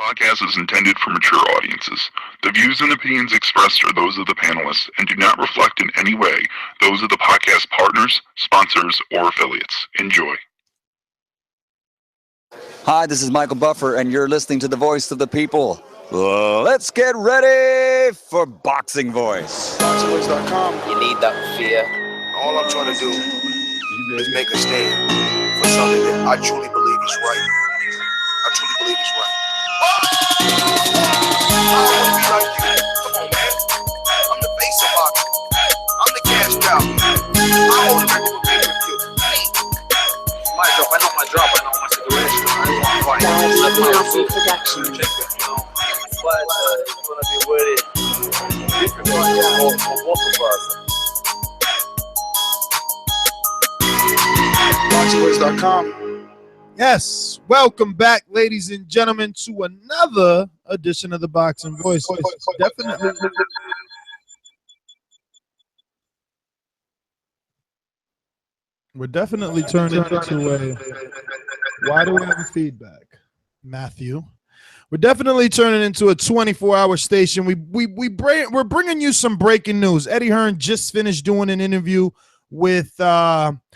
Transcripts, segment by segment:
podcast is intended for mature audiences. The views and opinions expressed are those of the panelists and do not reflect in any way those of the podcast partners, sponsors, or affiliates. Enjoy. Hi, this is Michael Buffer, and you're listening to the voice of the people. Let's get ready for Boxing Voice. ThaBoxingvoice.com. You need that fear. All I'm trying to do is make a stand for something that I truly believe is right. I truly believe is right. I don't want to be like you. Come on, man. I'm the face of boxing. I'm the cash cow. I hold the record for being with you. My drop. I know my drop. I know my situation. I don't want to fight. WBC production. Check it, you know. But it's going to be with it. Different for both of us. ThaBoxingvoice.com. Yes, welcome back, ladies and gentlemen, to another edition of the Boxing Voice. We're definitely turning into a. Why do we have a feedback, Matthew? We're definitely turning into a 24-hour station. We're bringing you some breaking news. Eddie Hearn just finished doing an interview with iFilm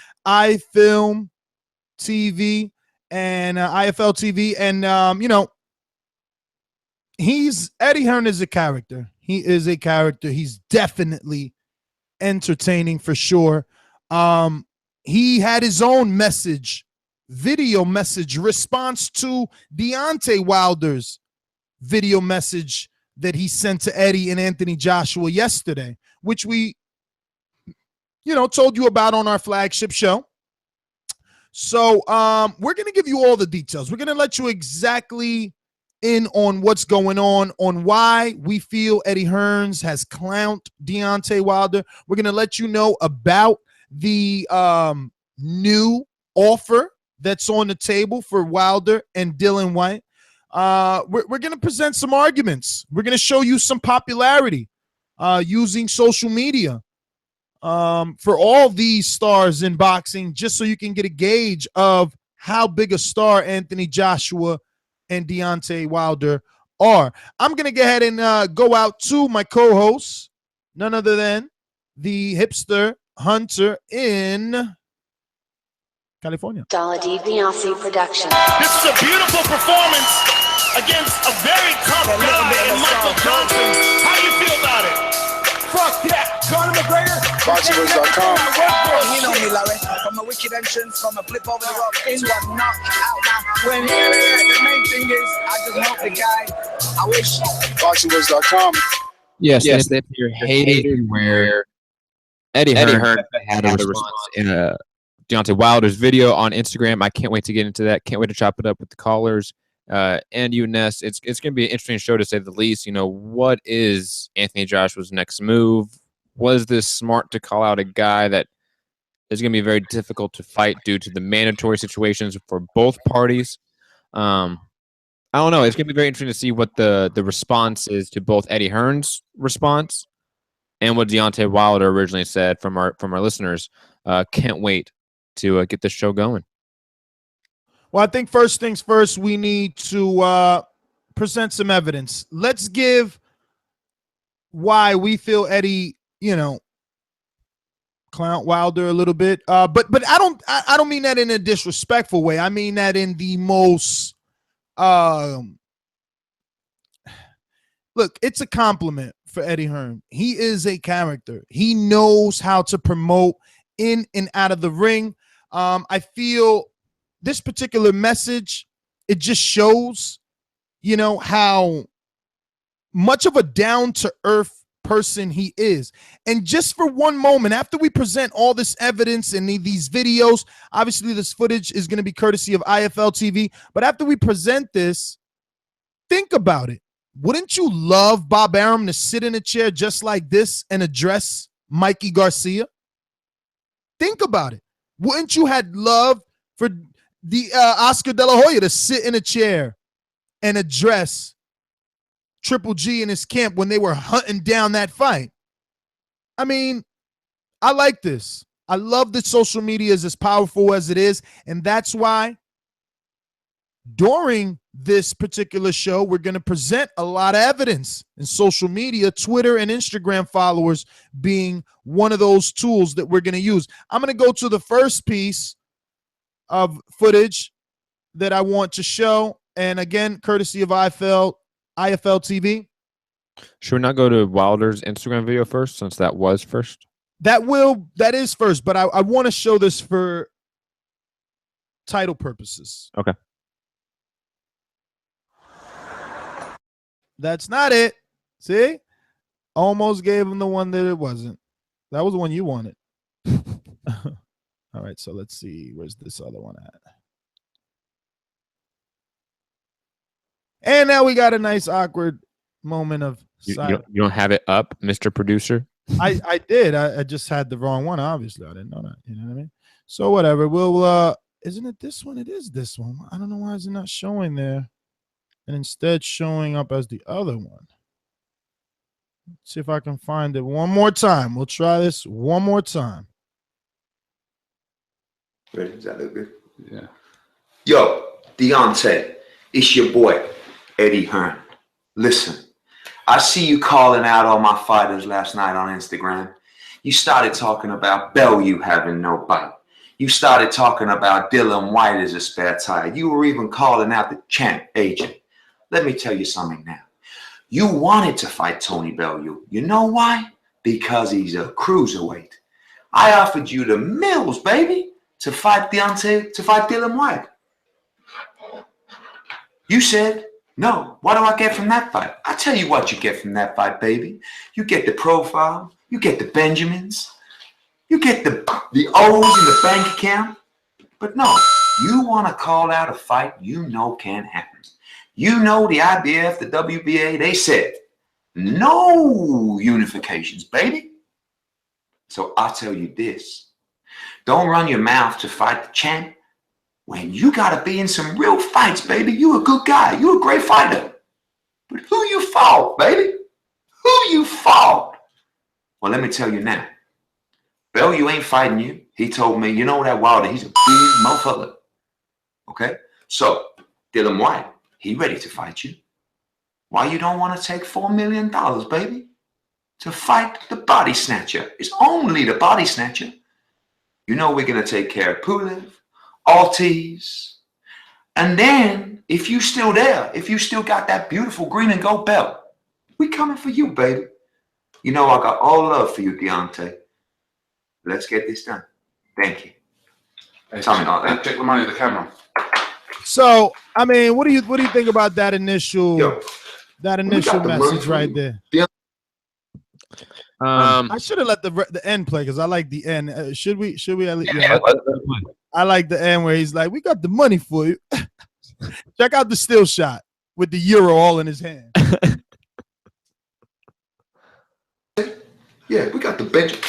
TV. And IFL TV, and Eddie Hearn is a character. He is a character. He's definitely entertaining for sure. He had his own video message response to Deontay Wilder's video message that he sent to Eddie and Anthony Joshua yesterday, which we, told you about on our flagship show. So we're going to give you all the details. We're going to let you exactly in on what's going on why we feel Eddie Hearn has clowned Deontay Wilder. We're going to let you know about the new offer that's on the table for Wilder and Dillian Whyte. We're going to present some arguments. We're going to show you some popularity using social media. For all these stars in boxing, just so you can get a gauge of how big a star Anthony Joshua and Deontay Wilder are. I'm going to go ahead and go out to my co-host, none other than the Hipster Hunter in California. WBC production. This is a beautiful performance against a very tough guy in Michael Johnson. How do you feel about it? Fuck that. Conor McGregor. ThaBoxingvoice.com. You know me, Larry. From a wicked entrance, from a flip over the rock into a knockout now. When the main thing is, I just help the guy. I wish. ThaBoxingvoice.com. Yes, if you're hating where Eddie Hearn had a response in a Deontay Wilder's video on Instagram. I can't wait to get into that. Can't wait to chop it up with the callers. And you, Ness, it's going to be an interesting show to say the least. What is Anthony Joshua's next move? Was this smart to call out a guy that is going to be very difficult to fight due to the mandatory situations for both parties? I don't know. It's going to be very interesting to see what the response is to both Eddie Hearn's response and what Deontay Wilder originally said from our listeners. Can't wait to get this show going. Well, I think first things first, we need to present some evidence. Let's give why we feel Eddie, clown Wilder a little bit. But I don't mean that in a disrespectful way. I mean that in the most look, it's a compliment for Eddie Hearn. He is a character. He knows how to promote in and out of the ring. I feel this particular message, it just shows, how much of a down-to-earth person he is. And just for one moment, after we present all this evidence and these videos, obviously this footage is going to be courtesy of IFL TV, but after we present this, think about it. Wouldn't you love Bob Arum to sit in a chair just like this and address Mikey Garcia? Think about it. Wouldn't you had love for the Oscar De La Hoya to sit in a chair and address Triple G in his camp when they were hunting down that fight? I mean, I like this. I love that social media is as powerful as it is, and that's why during this particular show, we're going to present a lot of evidence in social media, Twitter and Instagram followers being one of those tools that we're going to use. I'm going to go to the first piece of footage that I want to show. And again, courtesy of IFL TV. Should we not go to Wilder's Instagram video first, since that was first? That is first, but I want to show this for title purposes. Okay. That's not it. See? Almost gave him the one that it wasn't. That was the one you wanted. All right, so let's see. Where's this other one at? And now we got a nice awkward moment of silence. You don't have it up, Mr. Producer? I did. I just had the wrong one, obviously. I didn't know that. You know what I mean? So whatever. We'll isn't it this one? It is this one. I don't know why is it not showing there. And instead showing up as the other one. Let's see if I can find it one more time. We'll try this one more time. Ready? Does that look good? Yeah. Yo, Deontay, it's your boy, Eddie Hearn. Listen, I see you calling out all my fighters last night on Instagram. You started talking about Bellew having no bite. You started talking about Dylan Whyte as a spare tire. You were even calling out the champ agent. Let me tell you something now. You wanted to fight Tony Bellew. You know why? Because he's a cruiserweight. I offered you the mills, baby, to fight Dylan Whyte. You said, no. What do I get from that fight? I'll tell you what you get from that fight, baby. You get the profile. You get the Benjamins. You get the O's in the bank account. But no, you want to call out a fight you know can't happen. You know the IBF, the WBA, they said, no unifications, baby. So I'll tell you this. Don't run your mouth to fight the champ when you got to be in some real fights, baby. You a good guy. You a great fighter. But who you fought, baby? Who you fought? Well, let me tell you now. Bellew ain't fighting you. He told me, you know that Wilder, he's a big motherfucker. Okay? So, Dylan Whyte, he ready to fight you. Why you don't want to take $4 million, baby? To fight the body snatcher. It's only the body snatcher. You know we're going to take care of Pulev, Ortiz. And then, if you still there, if you still got that beautiful green and gold belt, we coming for you, baby. You know I got all love for you, Deontay. Let's get this done. Thank you. Hey, tell me, take the money of the camera. So, I mean, what do you think about that initial message right there? I should have let the end play because I like the end. Should we? Yeah, I like the end where he's like, "We got the money for you." Check out the still shot with the euro all in his hand. Yeah, we got the Benjamin.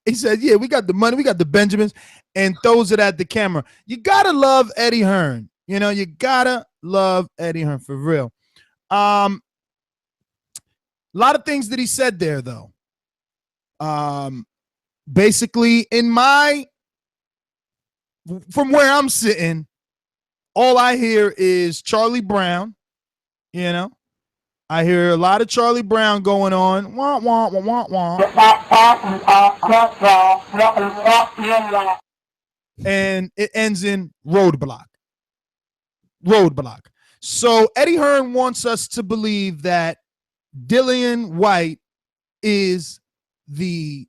He said, "Yeah, we got the money, we got the Benjamins," and throws it at the camera. You gotta love Eddie Hearn. You know, you gotta love Eddie Hearn for real. A lot of things that he said there, though. Basically, from where I'm sitting, all I hear is Charlie Brown. You know, I hear a lot of Charlie Brown going on. Wah, wah, wah, wah, wah. And it ends in roadblock. Roadblock. So Eddie Hearn wants us to believe that Dylan Whyte is the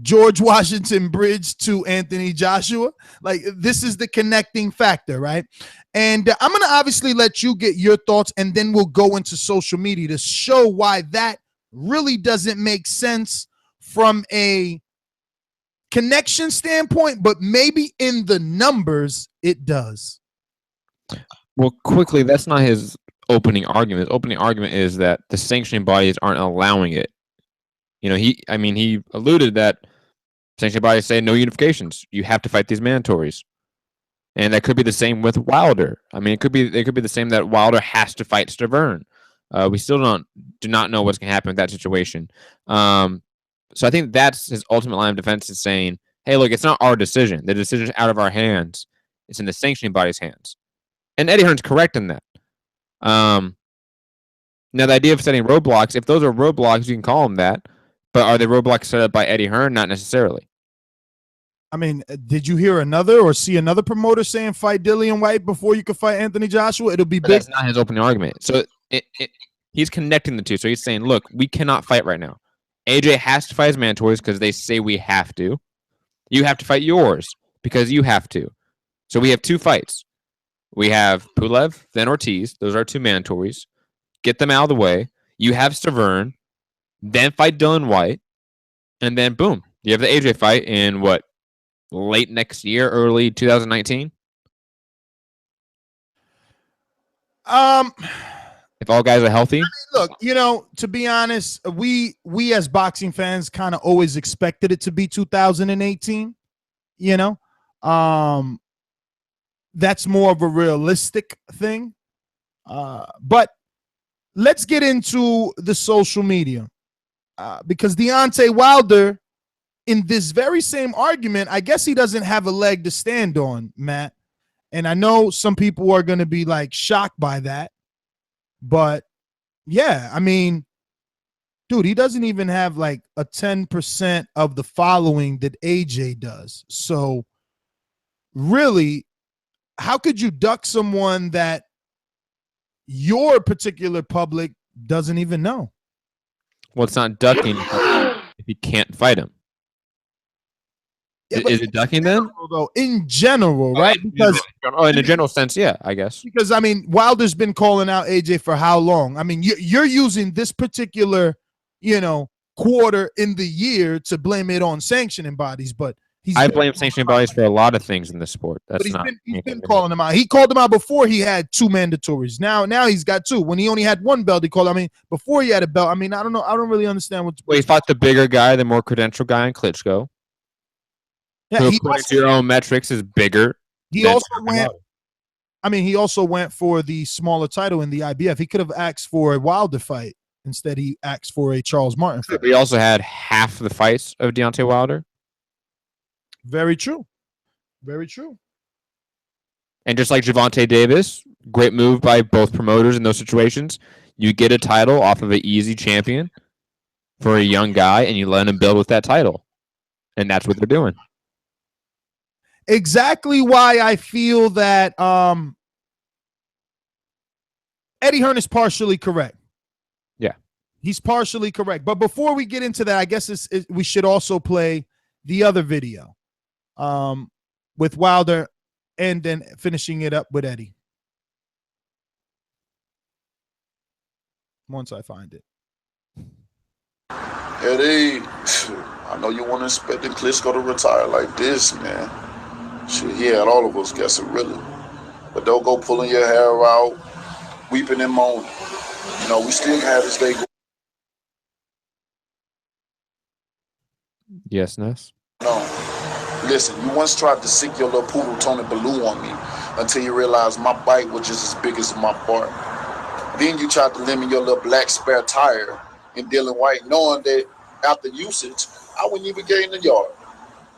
George Washington Bridge to Anthony Joshua. Like, this is the connecting factor, right? And I'm going to obviously let you get your thoughts, and then we'll go into social media to show why that really doesn't make sense from a connection standpoint, but maybe in the numbers it does. Well, quickly, that's not his opening argument. His opening argument is that the sanctioning bodies aren't allowing it. You know, he alluded that sanctioning bodies say no unifications. You have to fight these mandatories. And that could be the same with Wilder. I mean, it could be the same that Wilder has to fight Stavern. We still do not know what's going to happen with that situation. So I think that's his ultimate line of defense, is saying, hey, look, it's not our decision. The decision's out of our hands. It's in the sanctioning body's hands. And Eddie Hearn's correct in that. Now, the idea of setting roadblocks, if those are roadblocks, you can call them that. But are they roadblocks set up by Eddie Hearn? Not necessarily. I mean, did you hear another or see another promoter saying fight Dillian Whyte before you could fight Anthony Joshua? It'll be But big. that's not his opening argument. So he's connecting the two. So he's saying, look, we cannot fight right now. AJ has to fight his mandatories because they say we have to. You have to fight yours because you have to. So we have two fights. We have Pulev, then Ortiz. Those are two mandatories. Get them out of the way. You have Stavern, then fight Dillian Whyte, and then boom, you have the AJ fight in what, late next year, early 2019? If all guys are healthy. Look, you know, to be honest, we as boxing fans kind of always expected it to be 2018. You know, that's more of a realistic thing. But let's get into the social media because Deontay Wilder, in this very same argument, I guess he doesn't have a leg to stand on, Matt. And I know some people are going to be like shocked by that. But yeah, I mean, dude, he doesn't even have like a 10% of the following that AJ does. So really, how could you duck someone that your particular public doesn't even know? Well, it's not ducking if you can't fight him. Yeah, is it ducking then? Though, in general, right? Because in a general sense, yeah, I guess. Because I mean, Wilder's been calling out AJ for how long? I mean, you're using this particular, you know, quarter in the year to blame it on sanctioning bodies, but I blame sanctioning bodies for a lot of things in this sport. That's but not. He's been calling them out. He called them out before he had two mandatories. Now he's got two. When he only had one belt, he called. I mean, before he had a belt. I mean, I don't know. I don't really understand what's. Well, he fought the bigger guy, the more credentialed guy in Klitschko. Yeah, who, according to your own metrics, is bigger. He also went. I mean, he also went for the smaller title in the IBF. He could have asked for a Wilder fight. Instead, he asked for a Charles Martin fight. But he also had half the fights of Deontay Wilder. Very true. Very true. And just like Gervonta Davis, great move by both promoters in those situations. You get a title off of an easy champion for a young guy, and you let him build with that title. And that's what they're doing. Exactly why I feel that Eddie Hearn is partially correct. Yeah. He's partially correct. But before we get into that, I guess we should also play the other video with Wilder and then finishing it up with Eddie. Once I find it. Eddie, I know you weren't expecting Klitschko to retire like this, man. Shit, he had all of us guessing, really. But don't go pulling your hair out, weeping and moaning. You know, we still have this day. Yes, Ness? No. Listen, you once tried to sick your little poodle Tony Baloo on me until you realized my bite was just as big as my bark. Then you tried to lemon your little black spare tire in Dillian Whyte, knowing that after usage, I wouldn't even get in the yard.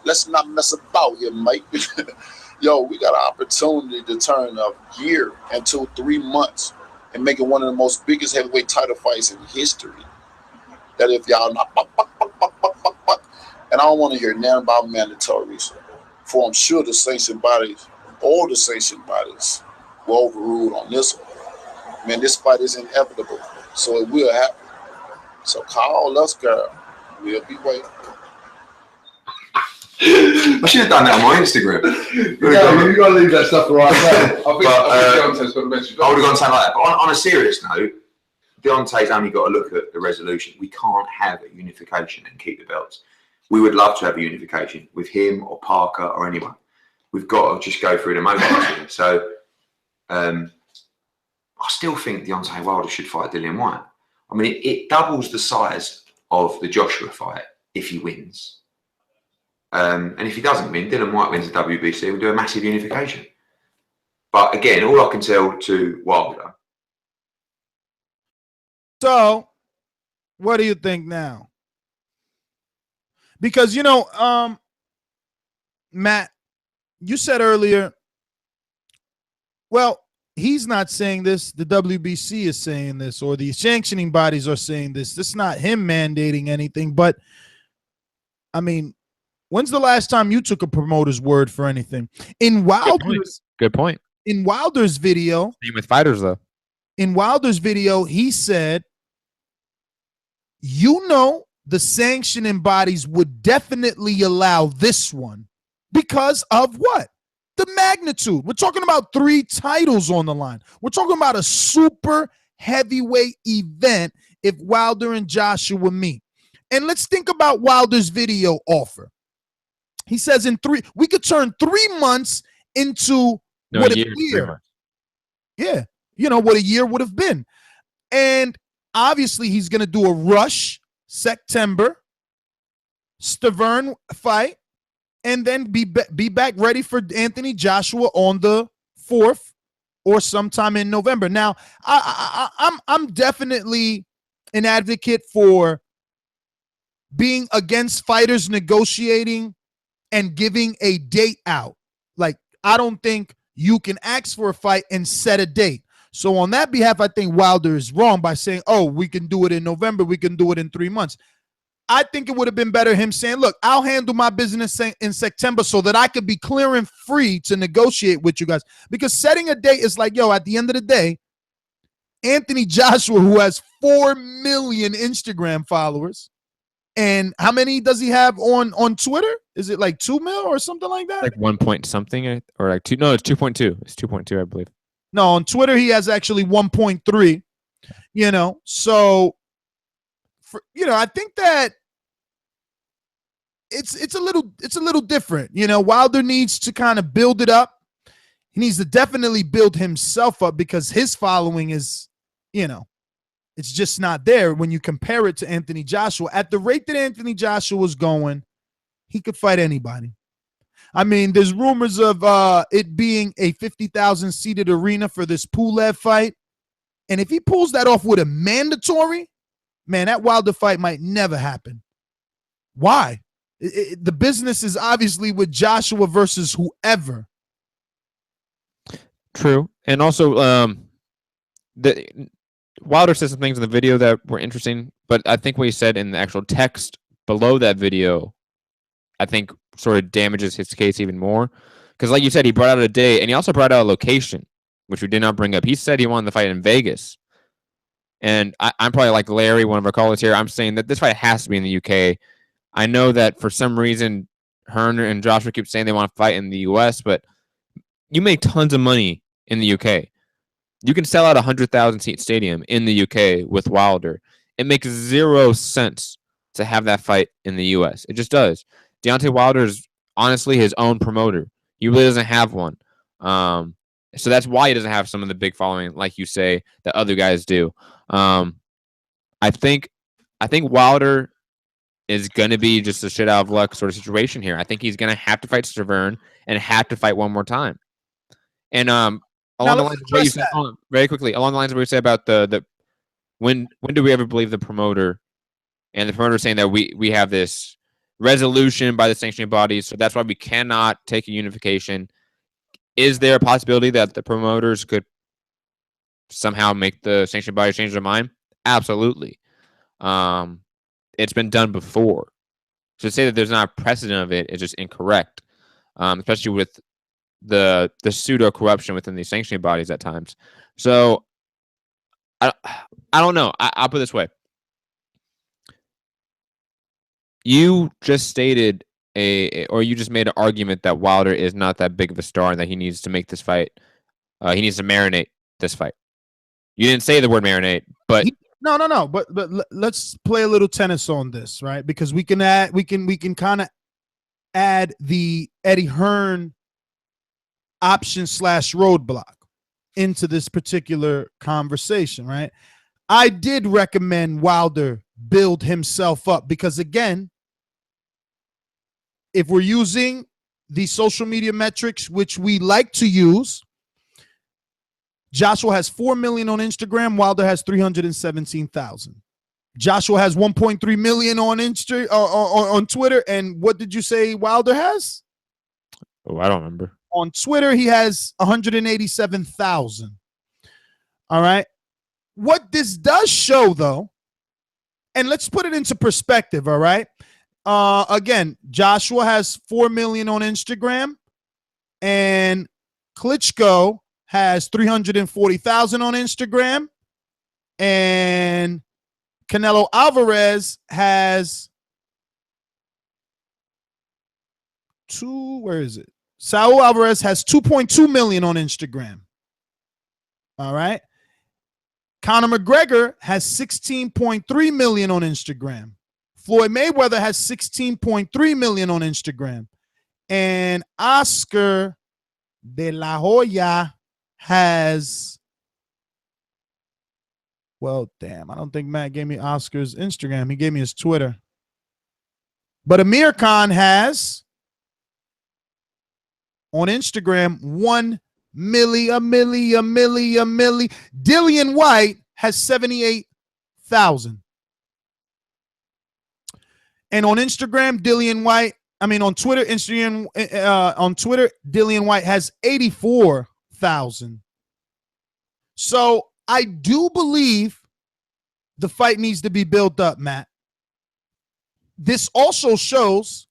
Let's not mess about here, mate. Yo, we got an opportunity to turn a year into 3 months and make it one of the most biggest heavyweight title fights in history. That if y'all not, and I don't want to hear nothing about mandatories, for I'm sure the sanction bodies, all the sanction bodies, were overruled on this one. Man, this fight is inevitable, so it will happen. So call us, girl. We'll be waiting. I should have done that on my Instagram. Yeah, you got to leave that stuff right there. I think Deontay's got a message. I would have gone something like that. But on a serious note, Deontay's only got to look at the resolution. We can't have a unification and keep the belts. We would love to have a unification with him or Parker or anyone. We've got to just go through the motions. So I still think Deontay Wilder should fight Dillian Whyte. I mean, it doubles the size of the Joshua fight if he wins. And if he doesn't win, Dillian Whyte wins the WBC, we'll do a massive unification. But again, all I can tell to Wilder. So, what do you think now? Because, you know, Matt, you said earlier Well, he's not saying this. The WBC is saying this, or the sanctioning bodies are saying this. This is not him mandating anything. But, I mean, when's the last time you took a promoter's word for anything? In Wilder's Good point. In Wilder's video. Same with fighters, though. In Wilder's video, he said, you know, the sanctioning bodies would definitely allow this one because of what? The magnitude. We're talking about 3 titles on the line. We're talking about a super heavyweight event if Wilder and Joshua meet. And let's think about Wilder's video offer. He says we could turn 3 months into what a year. Yeah. You know what a year would have been. And obviously he's going to do a rush September Stavern fight, and then be back ready for Anthony Joshua on the 4th or sometime in November. Now, I'm definitely an advocate for being against fighters negotiating and giving a date out. Like, I don't think you can ask for a fight and set a date. So on that behalf, I think Wilder is wrong by saying, oh, we can do it in November, we can do it in 3 months. I think it would have been better him saying, look, I'll handle my business in September so that I could be clear and free to negotiate with you guys. Because setting a date is like, yo, at the end of the day, Anthony Joshua, who has 4 million Instagram followers, and how many does he have on Twitter? Is it like 2 mil or something like that? Like 1 point something or like 2? No, it's 2.2. It's 2.2, I believe. No, on Twitter he has actually 1.3. You know, so I think that it's a little different. You know, Wilder needs to kind of build it up. He needs to definitely build himself up because his following is, you know, it's just not there when you compare it to Anthony Joshua. At the rate that Anthony Joshua was going, he could fight anybody. I mean, there's rumors of it being a 50,000 seated arena for this Pulev fight. And if he pulls that off with a mandatory, man, that Wilder fight might never happen. Why? The business is obviously with Joshua versus whoever. True. And also, Wilder said some things in the video that were interesting, but I think what he said in the actual text below that video, I think sort of damages his case even more. Because like you said, he brought out a day, and he also brought out a location, which we did not bring up. He said he wanted the fight in Vegas. And I'm probably like Larry, one of our callers here. I'm saying that this fight has to be in the UK. I know that for some reason, Hearn and Joshua keep saying they want to fight in the US, but you make tons of money in the UK. You can sell out a 100,000 seat stadium in the UK with Wilder. It makes 0 sense to have that fight in the US. It just does. Deontay Wilder is honestly his own promoter. He really doesn't have one. So that's why he doesn't have some of the big following, like you say, that other guys do. I think Wilder is going to be just a shit out of luck sort of situation here. I think he's going to have to fight Stavern and have to fight one more time. And along the lines of what you said, very quickly, along the lines of what you said about the when do we ever believe the promoter, and the promoter saying that we have this resolution by the sanctioning bodies, so that's why we cannot take a unification. Is there a possibility that the promoters could somehow make the sanctioning bodies change their mind? Absolutely. It's been done before. So to say that there's not a precedent of it is just incorrect, especially with the pseudo corruption within these sanctioning bodies at times. So I don't know. I'll put it this way. You just stated you just made an argument that Wilder is not that big of a star and that he needs to make this fight. He needs to marinate this fight. You didn't say the word marinate, but no. But let's play a little tennis on this, right? Because we can kind of add the Eddie Hearn option / roadblock into this particular conversation, right? I did recommend Wilder build himself up because, again, if we're using the social media metrics, which we like to use, Joshua has 4 million on Instagram. Wilder has 317,000. Joshua has 1.3 million on Twitter. And what did you say Wilder has? Oh, I don't remember. On Twitter, he has 187,000. All right. What this does show, though, and let's put it into perspective, all right? Again, Joshua has 4 million on Instagram, and Klitschko has 340,000 on Instagram, and Canelo Alvarez has Saul Alvarez has 2.2 million on Instagram. All right. Conor McGregor has 16.3 million on Instagram. Floyd Mayweather has 16.3 million on Instagram. And Oscar de la Hoya has, well, damn, I don't think Matt gave me Oscar's Instagram. He gave me his Twitter. But Amir Khan has on Instagram 1 milli. Dillian Whyte has 78,000. And on Instagram, on Twitter, Dillian Whyte has 84,000. So I do believe the fight needs to be built up, Matt. This also shows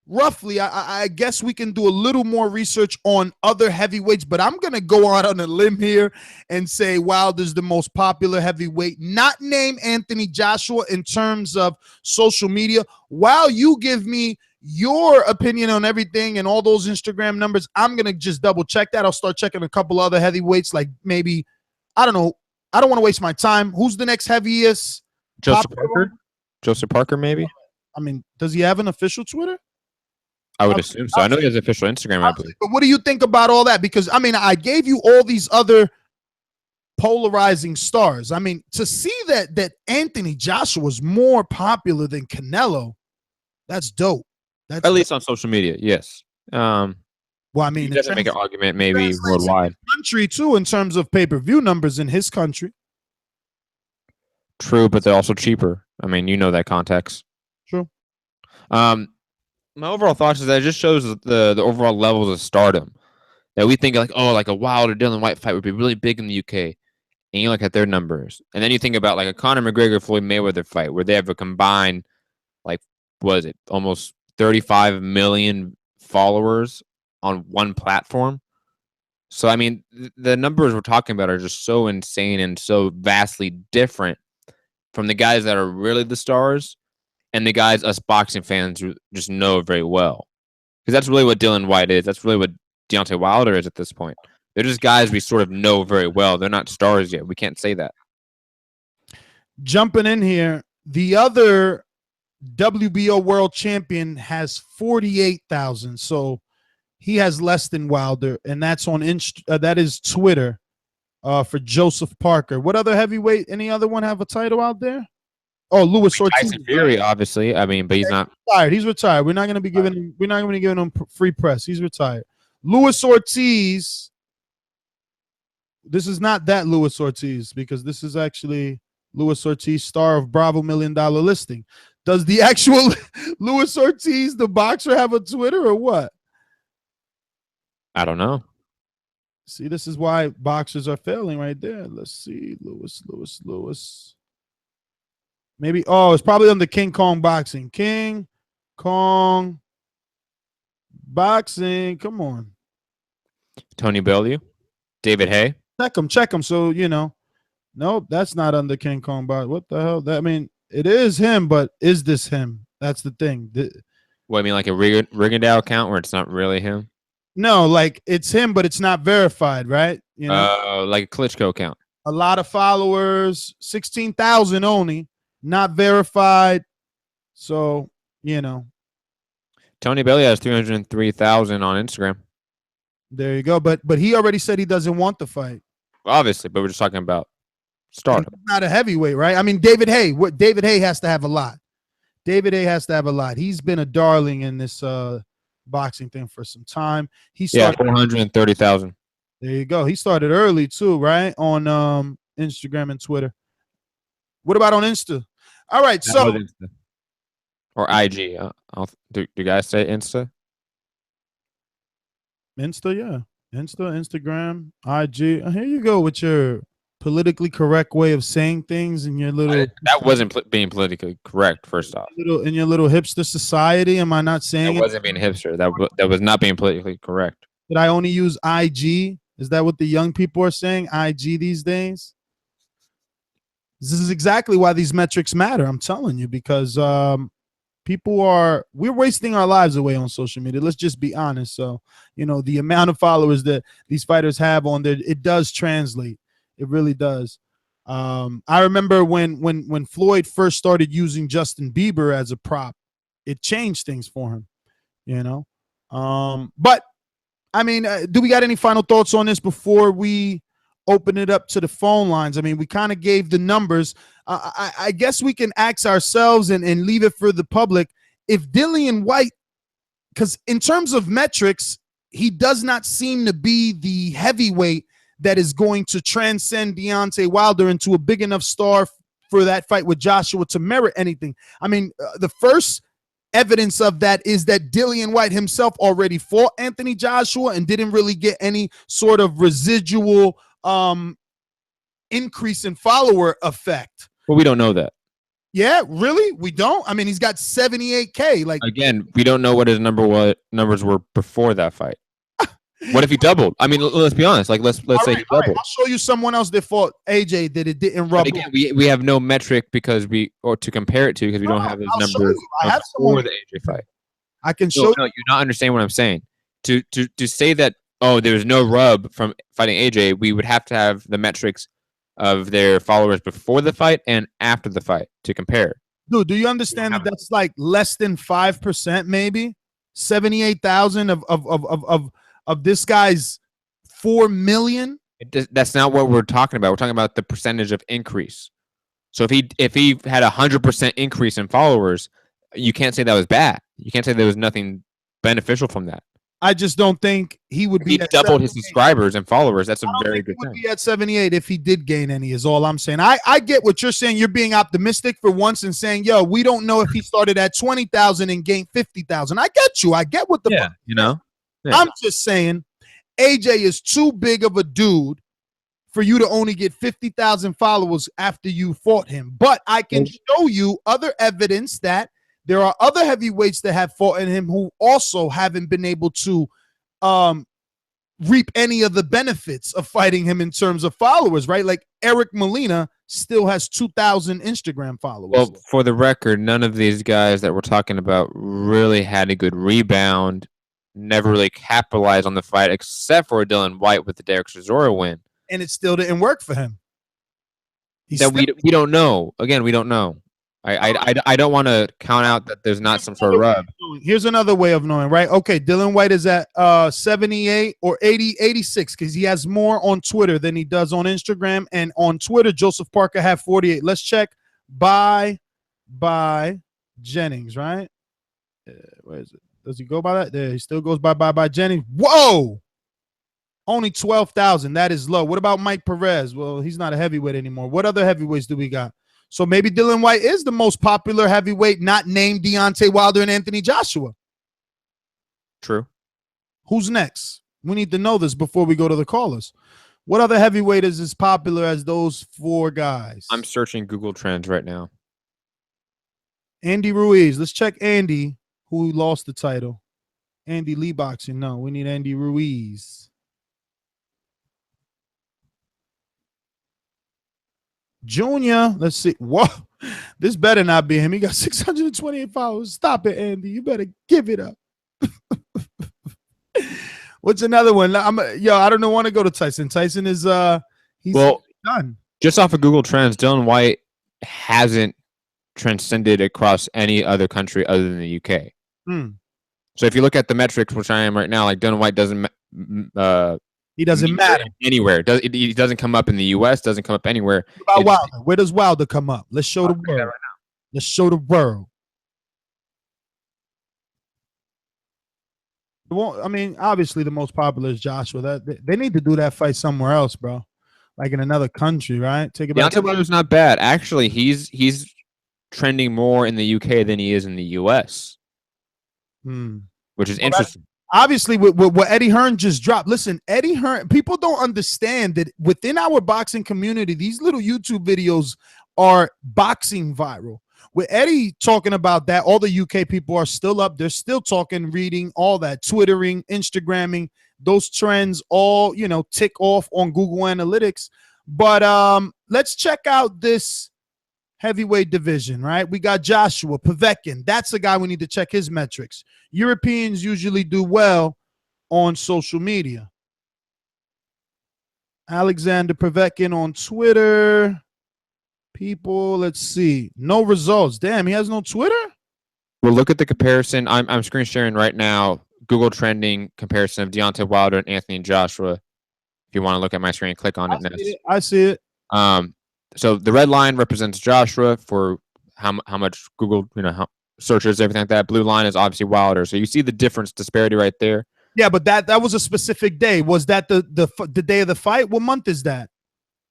roughly, I guess we can do a little more research on other heavyweights, but I'm going to go out on a limb here and say Wilder's the most popular heavyweight, not name Anthony Joshua in terms of social media. While you give me your opinion on everything and all those Instagram numbers, I'm going to just double check that. I'll start checking a couple other heavyweights, like maybe, I don't know. I don't want to waste my time. Who's the next heaviest? Joseph Parker? Joseph Parker, maybe? I mean, does he have an official Twitter? I would assume so. I know he has official Instagram, I believe. But what do you think about all that? Because, I mean, I gave you all these other polarizing stars. I mean, to see that Anthony Joshua was more popular than Canelo, that's dope. That's at least on social media, yes. Well, I mean, he doesn't make an argument maybe worldwide. Country too, in terms of pay-per-view numbers in his country. True, but they're also cheaper. I mean, you know that context. True. My overall thoughts is that it just shows the overall levels of stardom. That we think like, oh, like a Wilder Dillian Whyte fight would be really big in the UK, and you look at their numbers, and then you think about like a Conor McGregor Floyd Mayweather fight where they have a combined, like, what is it, almost 35 million followers on one platform. So, I mean, the numbers we're talking about are just so insane and so vastly different from the guys that are really the stars and the guys us boxing fans just know very well. Because that's really what Dillian Whyte is. That's really what Deontay Wilder is at this point. They're just guys we sort of know very well. They're not stars yet. We can't say that. Jumping in here, the other WBO world champion has 48,000. So he has less than Wilder, and that's on that is Twitter for Joseph Parker. What other heavyweight? Any other one have a title out there? Oh, Luis Ortiz. Tyson Fury, obviously. I mean, but he's not retired. He's retired. We're not going to be giving him. We're not going to be giving him free press. He's retired. Luis Ortiz. This is not that Luis Ortiz, because this is actually Luis Ortiz, star of Bravo $1 Million Listing. Does the actual Luis Ortiz, the boxer, have a Twitter or what? I don't know. See, this is why boxers are failing right there. Let's see. Lewis. Maybe, oh, it's probably on the King Kong Boxing. King Kong Boxing. Come on. Tony Bellew. David Hay. Check him. So, you know. Nope, that's not under King Kong Boxing. What the hell? I mean, it is him, but is this him? That's the thing. What, I mean, like a Rigondeaux account where it's not really him? No, like it's him, but it's not verified, right? You know, like a Klitschko account. A lot of followers, 16,000 only, not verified. So, you know. Tony Bellew has 303,000 on Instagram. There you go. But he already said he doesn't want the fight. Obviously, but we're just talking about stardom. Not a heavyweight, right? I mean, David Hay. David Hay has to have a lot. He's been a darling in this boxing thing for some time. He started 430,000. There you go. He started early too, right? On Instagram and Twitter. What about on Insta? All right, so Insta. Or IG. Do you guys say Insta? Insta, yeah. Instagram, IG. Here you go with your politically correct way of saying things in your little That wasn't being politically correct. First off, in your little hipster society. Am I not saying that wasn't being hipster. That was not being politically correct. Did I only use IG? Is that what the young people are saying? IG these days? This is exactly why these metrics matter. I'm telling you, because we're wasting our lives away on social media. Let's just be honest. So, the amount of followers that these fighters have on there, it does translate. It really does. I remember when Floyd first started using Justin Bieber as a prop, it changed things for him, But I mean, do we got any final thoughts on this before we open it up to the phone lines? I mean, we kind of gave the numbers. I guess we can ask ourselves and leave it for the public. If Dillian Whyte, because in terms of metrics, he does not seem to be the heavyweight that is going to transcend Deontay Wilder into a big enough star for that fight with Joshua to merit anything. I mean, the first evidence of that is that Dillian Whyte himself already fought Anthony Joshua and didn't really get any sort of residual increase in follower effect. Well, we don't know that. Yeah, really? We don't? I mean, he's got 78K. Like, again, we don't know what his numbers were before that fight. What if he doubled? I mean, let's be honest. Like, let's say he doubled. I'll show you someone else that fought AJ that it didn't rub. Again, we have no metric to compare it to because we don't have his numbers before the AJ fight. I can show you. No, you're not understanding what I'm saying. To say that there's no rub from fighting AJ, we would have to have the metrics of their followers before the fight and after the fight to compare. Dude, do you understand that that's like less than 5%, maybe 78,000 of this guy's 4 million? That's not what we're talking about. We're talking about the percentage of increase. So if he had 100% increase in followers, you can't say that was bad. You can't say there was nothing beneficial from that. I just don't think he would be. He doubled his subscribers and followers. That's a very good thing. He would be at 78 if he did gain any, is all I'm saying. I get what you're saying. You're being optimistic for once and saying, yo, we don't know if he started at 20,000 and gained 50,000. I get you. I get what the fuck. Yeah. I'm just saying AJ is too big of a dude for you to only get 50,000 followers after you fought him. But I can show you other evidence that there are other heavyweights that have fought in him who also haven't been able to reap any of the benefits of fighting him in terms of followers, right? Like Eric Molina still has 2,000 Instagram followers. Well, for the record, none of these guys that we're talking about really had a good rebound, never really capitalized on the fight, except for Dillian Whyte with the Derek Chisora win. And it still didn't work for him. We don't know. Again, we don't know. I don't want to count out that there's not some sort of rub. Here's another way of knowing, right? Okay, Dillian Whyte is at 78 or 86 because he has more on Twitter than he does on Instagram. And on Twitter, Joseph Parker had 48. Let's check by Jennings, right? Where is it? Does he go by that? There, he still goes by Jennings. Whoa! Only 12,000. That is low. What about Mike Perez? Well, he's not a heavyweight anymore. What other heavyweights do we got? So maybe Dillian Whyte is the most popular heavyweight, not named Deontay Wilder and Anthony Joshua. True. Who's next? We need to know this before we go to the callers. What other heavyweight is as popular as those four guys? I'm searching Google Trends right now. Andy Ruiz. Let's check Andy, who lost the title. Andy Lee Boxing. No, we need Andy Ruiz. Junior, let's see. Whoa, this better not be him. He got 628 followers. Stop it, Andy. You better give it up. What's another one? I don't want to go to Tyson. Tyson is he's done. Just off of Google Trends, Dillian Whyte hasn't transcended across any other country other than the UK. So if you look at the metrics, which I am right now, like Dillian Whyte doesn't he doesn't matter anywhere. He doesn't come up in the US, doesn't come up anywhere. What about Wilder? Where does Wilder come up? Let's show the world. Right now. Let's show the world. I mean, obviously the most popular is Joshua. They need to do that fight somewhere else, bro. Like in another country, right? Take it back. Deontay Wilder's not bad. Actually, he's trending more in the UK than he is in the US. Which is interesting. obviously with what Eddie Hearn just dropped. Listen, Eddie Hearn, people don't understand that within our boxing community, these little YouTube videos are boxing viral. With Eddie talking about that, all the UK people are still up. They're still talking, reading, all that, Twittering, Instagramming. Those trends all, tick off on Google Analytics. But let's check out this heavyweight division, right? We got Joshua Povetkin. That's the guy we need to check his metrics. Europeans usually do well on social media. Alexander Povetkin on Twitter. People, let's see. No results. Damn, he has no Twitter? Well, look at the comparison. I'm screen sharing right now. Google trending comparison of Deontay Wilder and Anthony Joshua. If you want to look at my screen, click on it. I see it. So the red line represents Joshua for how much Google searches, everything like that. Blue line is obviously Wilder. So you see the difference, disparity right there. Yeah, but that was a specific day. Was that the day of the fight? What month is that?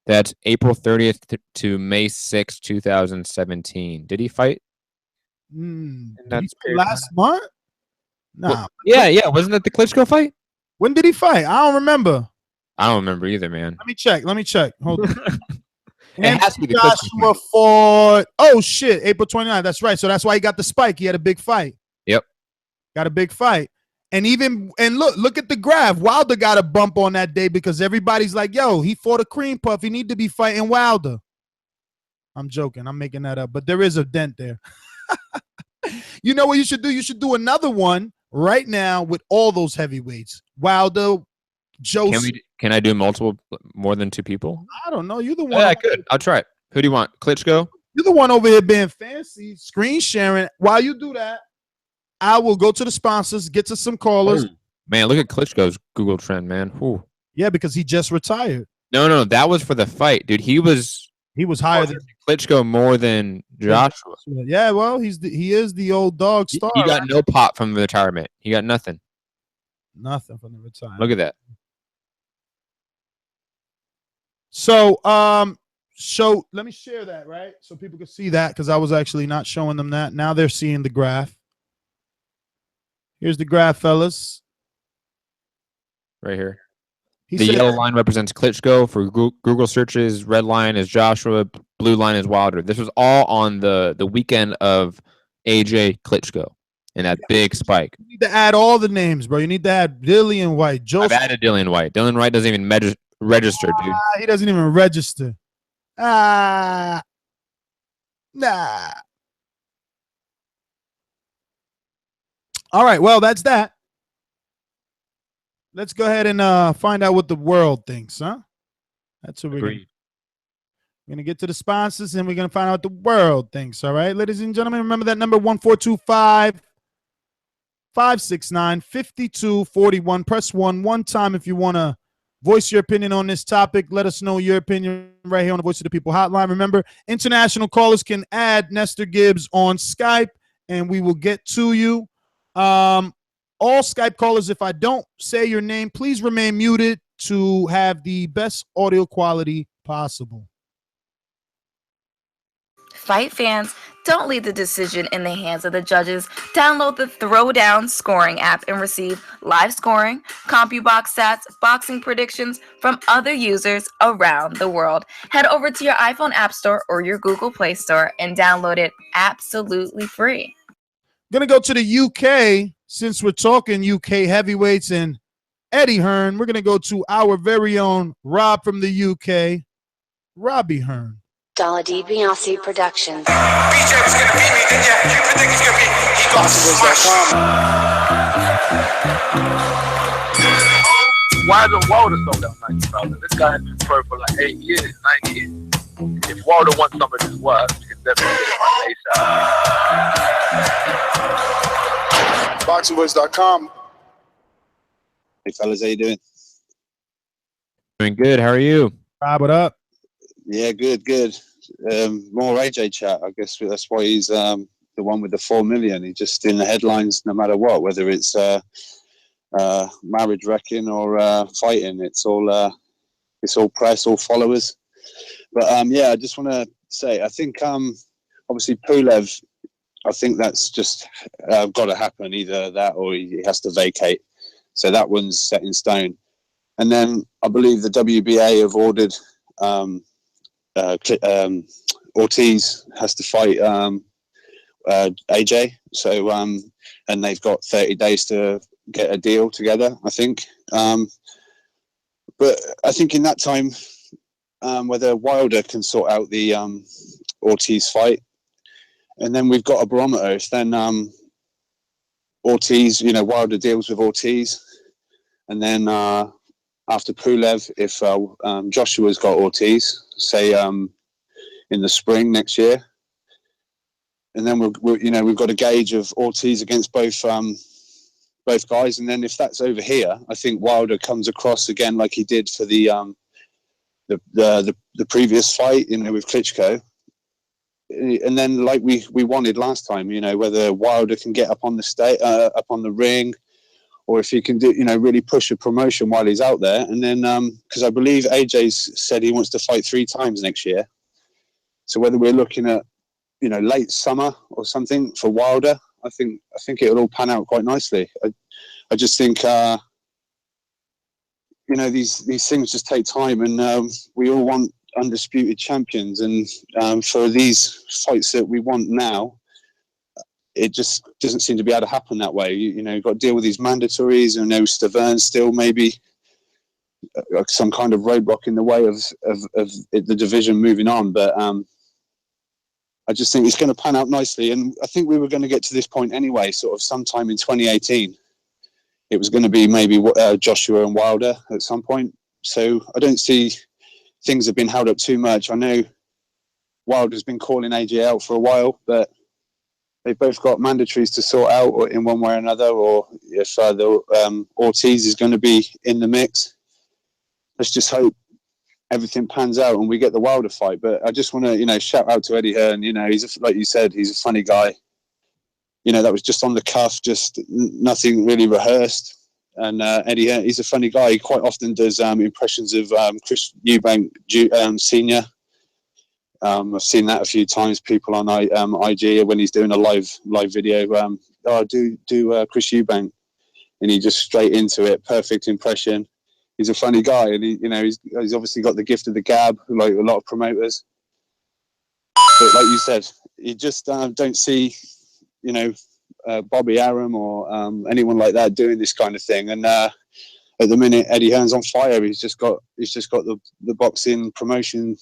That's April 30th to May 6th, 2017. Did he fight? Last month? Nah. Well, yeah. Wasn't that the Klitschko fight? When did he fight? I don't remember. I don't remember either, man. Let me check. Hold on. It has to be the Joshua fought. Oh shit, April 29th. That's right. So that's why he got the spike. He had a big fight. Yep. Got a big fight. And look at the graph. Wilder got a bump on that day because everybody's like, yo, he fought a cream puff. He need to be fighting Wilder. I'm joking. I'm making that up. But there is a dent there. You know what you should do? You should do another one right now with all those heavyweights. Wilder, Joseph. Can I do more than two people? I don't know. You're the one. Yeah, I could. I'll try it. Who do you want? Klitschko? You're the one over here being fancy, screen sharing. While you do that, I will go to the sponsors, get to some callers. Man, look at Klitschko's Google trend, man. Ooh. Yeah, because he just retired. No, that was for the fight, dude. He was higher than Klitschko more than Joshua. Yeah, well, he is the old dog star. He got no pop from the retirement. He got nothing. Nothing from the retirement. Look at that. So, let me share that, right? So people can see that because I was actually not showing them that. Now they're seeing the graph. Here's the graph, fellas. Right here. The yellow line represents Klitschko for Google searches. Red line is Joshua. Blue line is Wilder. This was all on the weekend of AJ Klitschko and that big spike. You need to add all the names, bro. You need to add Dillian Whyte. I've added Dillian Whyte. Dillian Whyte doesn't even register, dude. He doesn't even register. Nah. All right, well, that's that. Let's go ahead and find out what the world thinks, huh? That's what we're going to get to the sponsors, and we're going to find out what the world thinks, all right? Ladies and gentlemen, remember that number, 1425-569-5241. Press 1 time if you want to voice your opinion on this topic. Let us know your opinion right here on the Voice of the People hotline. Remember, international callers can add Nestor Gibbs on Skype, and we will get to you. All Skype callers, if I don't say your name, please remain muted to have the best audio quality possible. Fight fans, don't leave the decision in the hands of the judges. Download the Throwdown scoring app and receive live scoring, CompuBox stats, boxing predictions from other users around the world. Head over to your iPhone App Store or your Google Play Store and download it absolutely free. Gonna go to the UK since we're talking UK heavyweights and Eddie Hearn. We're gonna go to our very own Rob from the UK, Robbie Hearn. Dollar DiBiase Productions. BJ was gonna beat me, then yeah, you predict he's gonna beat me. He got smashed. Why is Wilder sold out 90,000? This guy has been pro for like 8 years, 9 years. If Wilder wants some of his work, he can definitely get it on ASAP. ThaBoxingvoice.com. Hey fellas, how you doing? Doing good. How are you? Rob, what up? Yeah, good. More AJ chat. I guess that's why he's the one with the 4 million. He's just in the headlines no matter what, whether it's marriage wrecking or fighting. It's all press, all followers. But yeah, I just want to say, I think obviously Pulev, I think that's just got to happen. Either that or he has to vacate. So that one's set in stone. And then I believe the WBA have ordered Ortiz has to fight AJ. So and they've got 30 days to get a deal together, I think. But I think in that time, whether Wilder can sort out the Ortiz fight, and then we've got a barometer. If then Ortiz, Wilder deals with Ortiz, and then after Pulev, if Joshua's got Ortiz, say in the spring next year, and then we've got a gauge of Ortiz against both guys, and then if that's over here, I think Wilder comes across again like he did for the previous fight, with Klitschko, and then like we wanted last time, whether Wilder can get up on the up on the ring, or if he can do, really push a promotion while he's out there, and then because I believe AJ's said he wants to fight 3 times next year, so whether we're looking at late summer or something for Wilder, I think it'll all pan out quite nicely. I just think these things just take time, and we all want undisputed champions, and for these fights that we want now, it just doesn't seem to be able to happen that way. You've got to deal with these mandatories, and Stavern still maybe some kind of roadblock in the way of the division moving on, but I just think it's going to pan out nicely, and I think we were going to get to this point anyway, sort of sometime in 2018. It was going to be maybe Joshua and Wilder at some point, so I don't see things have been held up too much. I know Wilder's been calling AJ out for a while, but they've both got mandatories to sort out, or in one way or another, or if Ortiz is going to be in the mix. Let's just hope everything pans out and we get the Wilder fight. But I just want to, shout out to Eddie Hearn. He's like you said, he's a funny guy. That was just on the cuff, just nothing really rehearsed. And Eddie Hearn, he's a funny guy. He quite often does impressions of Chris Eubank Senior. I've seen that a few times. People on IG when he's doing a live video. Do Chris Eubank, and he just straight into it. Perfect impression. He's a funny guy, and he's obviously got the gift of the gab, like a lot of promoters. But like you said, you just don't see, Bobby Arum or anyone like that doing this kind of thing. And at the minute, Eddie Hearn's on fire. He's just got the boxing promotion.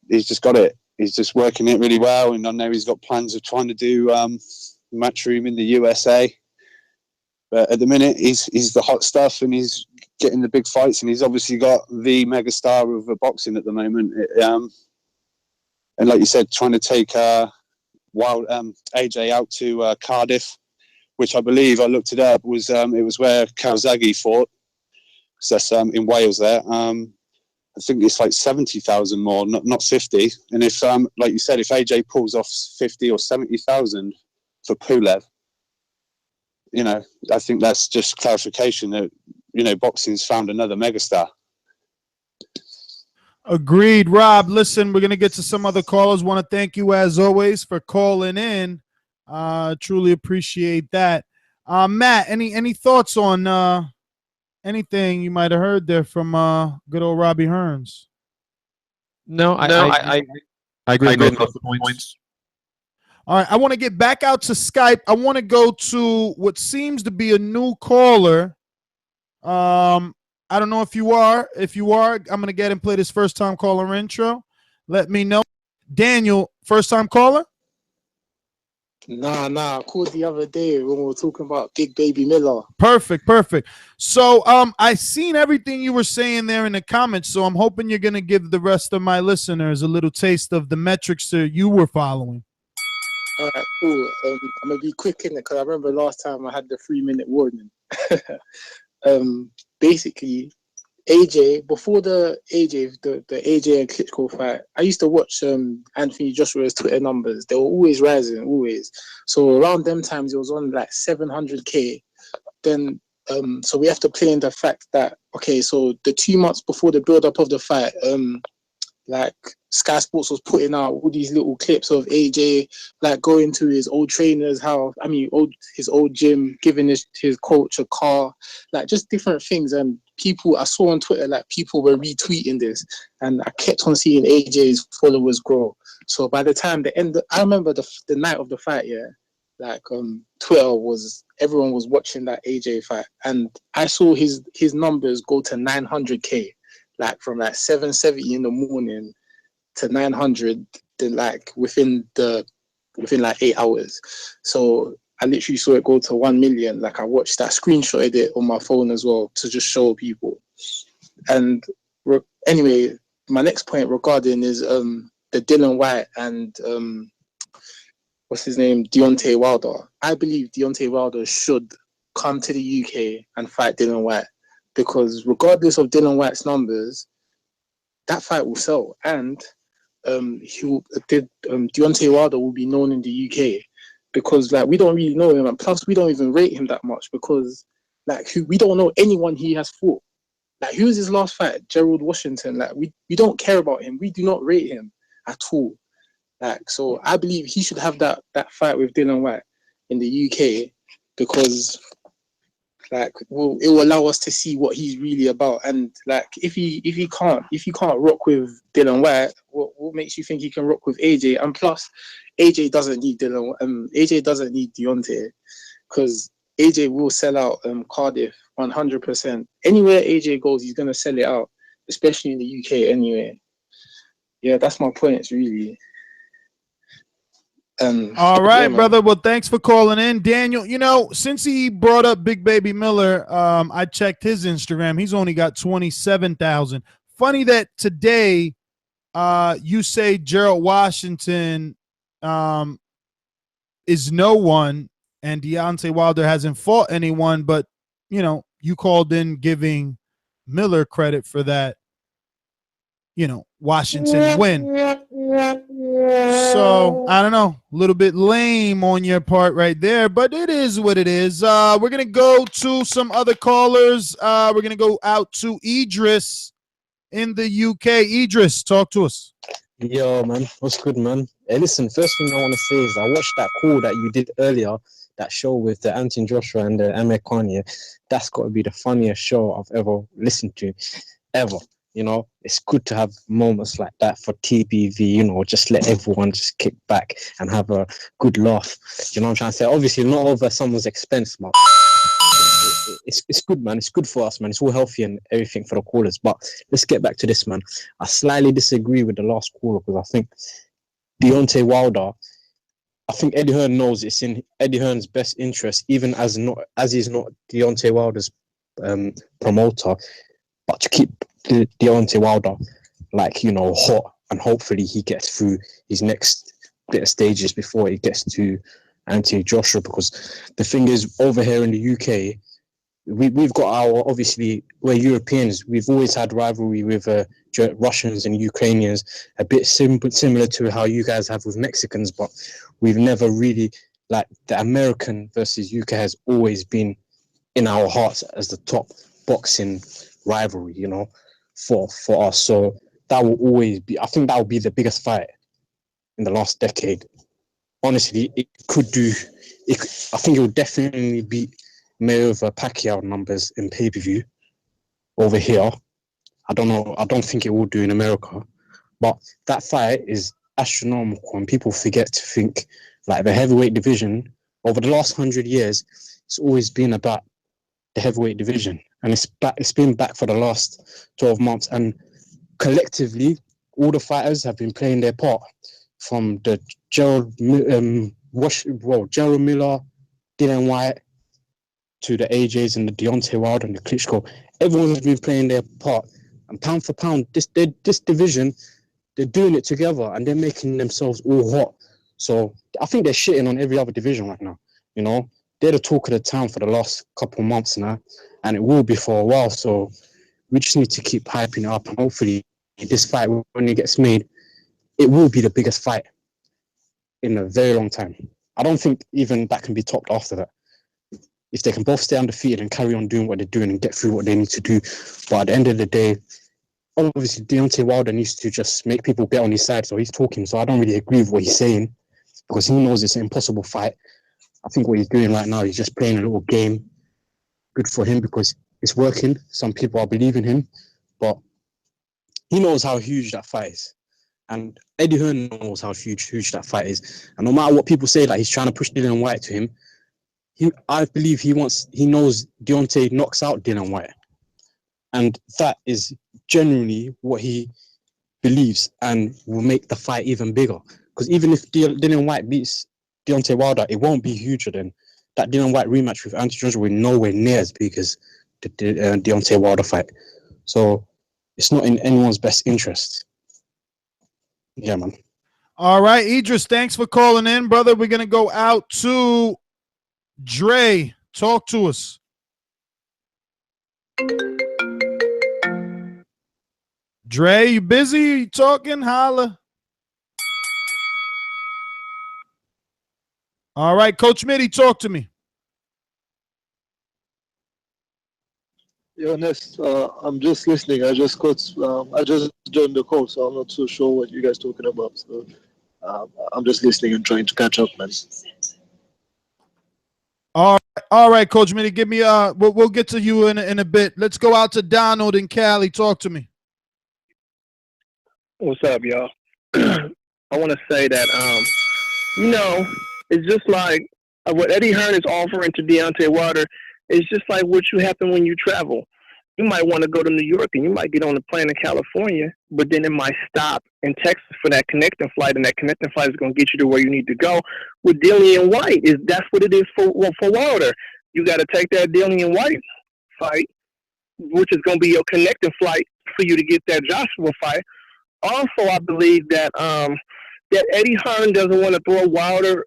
He's just got it. He's just working it really well, and I know he's got plans of trying to do Matchroom in the USA. But at the minute, he's the hot stuff, and he's getting the big fights, and he's obviously got the megastar of boxing at the moment. And like you said, trying to take AJ out to Cardiff, which I believe, I looked it up, was it was where Calzaghe fought. So that's in Wales there. I think it's like 70,000 more, not 50. And if, like you said, if AJ pulls off 50 or 70,000 for Pulev, I think that's just clarification that, boxing's found another megastar. Agreed, Rob. Listen, we're going to get to some other callers. Want to thank you, as always, for calling in. Truly appreciate that. Matt, any thoughts on anything you might have heard there from good old Robbie Hearns? No, I agree with both the points. All right, I want to get back out to Skype. I want to go to what seems to be a new caller. I don't know if you are. If you are, I'm going to get and play this first-time caller intro. Let me know. Daniel, first-time caller? Nah, I called the other day when we were talking about Big Baby Miller. Perfect. So I seen everything you were saying there in the comments, so I'm hoping you're going to give the rest of my listeners a little taste of the metrics that you were following. All right, cool. I'm going to be quick in it because I remember last time I had the 3-minute warning. Basically, AJ, before the AJ and Klitschko fight, I used to watch Anthony Joshua's Twitter numbers. They were always rising, always. So around them times, it was on like 700K. Then, so we have to play in the fact that, okay, so the 2 months before the build-up of the fight, like Sky Sports was putting out all these little clips of AJ like going to his old trainer's house. I mean, his old gym, giving his coach a car, like just different things. And people, I saw on Twitter, like people were retweeting this, and I kept on seeing AJ's followers grow. So by the time I remember the night of the fight, yeah, like Twitter everyone was watching that AJ fight, and I saw his numbers go to 900K. Like from like 7:70 in the morning to 900, then like within like 8 hours. So I literally saw it go to 1 million. Like I watched that, screenshotted it on my phone as well to just show people. And anyway, my next point regarding is the Dylan Whyte and what's his name, Deontay Wilder. I believe Deontay Wilder should come to the UK and fight Dylan Whyte. Because regardless of Dylan Whyte's numbers, that fight will sell, and Deontay Wilder will be known in the UK because like we don't really know him, and plus we don't even rate him that much because like we don't know anyone he has fought. Like who was his last fight? Gerald Washington. Like we don't care about him. We do not rate him at all. Like so, I believe he should have that fight with Dylan Whyte in the UK because. Like, it will allow us to see what he's really about, and like, if he can't rock with Dylan Whyte, what makes you think he can rock with AJ? And plus, AJ doesn't need AJ doesn't need Deontay, because AJ will sell out Cardiff 100%. Anywhere AJ goes, he's gonna sell it out, especially in the UK. Anyway, yeah, that's my points really. All right, brother. Well, thanks for calling in, Daniel. You know, since he brought up Big Baby Miller, I checked his Instagram. He's only got 27,000. Funny that today, you say Gerald Washington is no one, and Deontay Wilder hasn't fought anyone. But you know, you called in giving Miller credit for that. You know, Washington win. So I don't know, a little bit lame on your part right there, but it is what it is. We're gonna go to some other callers. We're gonna go out to Idris in the UK. Idris, talk to us. Yo, man, what's good, man? Hey, listen, first thing I want to say is I watched that call that you did earlier, that show with the Anthony Joshua and the Amir Khan. Yeah, that's got to be the funniest show I've ever listened to, ever. You know, it's good to have moments like that for TBV, you know, just let everyone just kick back and have a good laugh. You know what I'm trying to say? Obviously, not over someone's expense, but it's good, man. It's good for us, man. It's all healthy and everything for the callers. But let's get back to this, man. I slightly disagree with the last caller because I think Deontay Wilder, I think Eddie Hearn knows it's in Eddie Hearn's best interest, even as he's not Deontay Wilder's promoter, but to keep Deontay Wilder, like, you know, hot, and hopefully he gets through his next bit of stages before he gets to Anthony Joshua. Because the thing is, over here in the UK, we've got our, obviously, we're Europeans, we've always had rivalry with Russians and Ukrainians, a bit similar to how you guys have with Mexicans, but we've never really, like, the American versus UK has always been in our hearts as the top boxing rivalry, you know, for us. So that will always be, I think that will be the biggest fight in the last decade. Honestly, I think it will definitely beat Mayweather Pacquiao numbers in pay-per-view over here. I don't know, I don't think it will do in America, but that fight is astronomical, and people forget to think, like, the heavyweight division over the last 100 years, it's always been about the heavyweight division, and it's been back for the last 12 months, and collectively all the fighters have been playing their part, from the Gerald Miller, Dylan Whyte, to the AJs and the Deontay Wilder and the Klitschko. Everyone has been playing their part, and pound for pound, this division, they're doing it together, and they're making themselves all hot. So I think they're shitting on every other division right now, you know. They're the talk of the town for the last couple of months now, and it will be for a while. So we just need to keep hyping it up, and hopefully this fight, when it gets made, it will be the biggest fight in a very long time. I don't think even that can be topped after that, if they can both stay undefeated and carry on doing what they're doing and get through what they need to do. But at the end of the day, obviously Deontay Wilder needs to just make people get on his side. So he's talking. So I don't really agree with what he's saying because he knows it's an impossible fight. I think what he's doing right now, he's just playing a little game. Good for him because it's working. Some people are believing him, but he knows how huge that fight is. And Eddie Hearn knows how huge that fight is. And no matter what people say, like he's trying to push Dillian Whyte to him, I believe he knows Deontay knocks out Dillian Whyte. And that is genuinely what he believes and will make the fight even bigger. Because even if Dillian Whyte beats Deontay Wilder, it won't be huger than that Dillian Whyte rematch with Anthony Joshua will be nowhere near as big as the Deontay Wilder fight. So it's not in anyone's best interest. Yeah, man. All right, Idris, thanks for calling in, brother. We're going to go out to Dre. Talk to us. Dre, you busy? You talking? Holla. All right, Coach Mitty, talk to me. Yo, Ness, I'm just listening. I just joined the call, so I'm not so sure what you guys talking about. So I'm just listening and trying to catch up, man. All right, Coach Mitty, give me we'll get to you in a bit. Let's go out to Donald in Cali. Talk to me. What's up, y'all? I want to say that it's just like what Eddie Hearn is offering to Deontay Wilder. It's just like what you happen when you travel. You might want to go to New York and you might get on a plane in California, but then it might stop in Texas for that connecting flight, and that connecting flight is going to get you to where you need to go. With Dillian Whyte, that's what it is for Wilder. You got to take that Dillian Whyte fight, which is going to be your connecting flight for you to get that Joshua fight. Also, I believe that that Eddie Hearn doesn't want to throw Wilder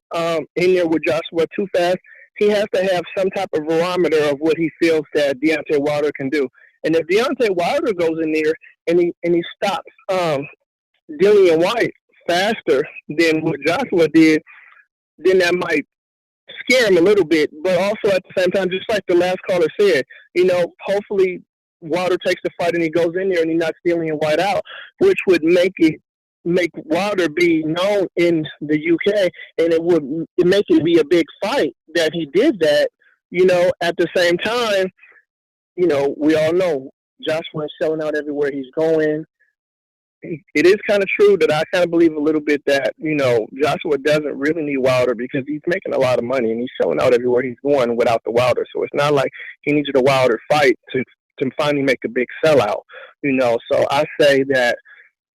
in there with Joshua too fast. He has to have some type of barometer of what he feels that Deontay Wilder can do. And if Deontay Wilder goes in there and he stops Dillian Whyte faster than what Joshua did, then that might scare him a little bit. But also at the same time, just like the last caller said, hopefully Wilder takes the fight and he goes in there and he knocks Dillian Whyte out, which would make Wilder be known in the UK, and it make it be a big fight that he did that. At the same time, we all know Joshua is selling out everywhere he's going. It is kind of true that I kind of believe a little bit that, Joshua doesn't really need Wilder because he's making a lot of money and he's selling out everywhere he's going without the Wilder. So it's not like he needs a Wilder fight to finally make a big sellout, So I say that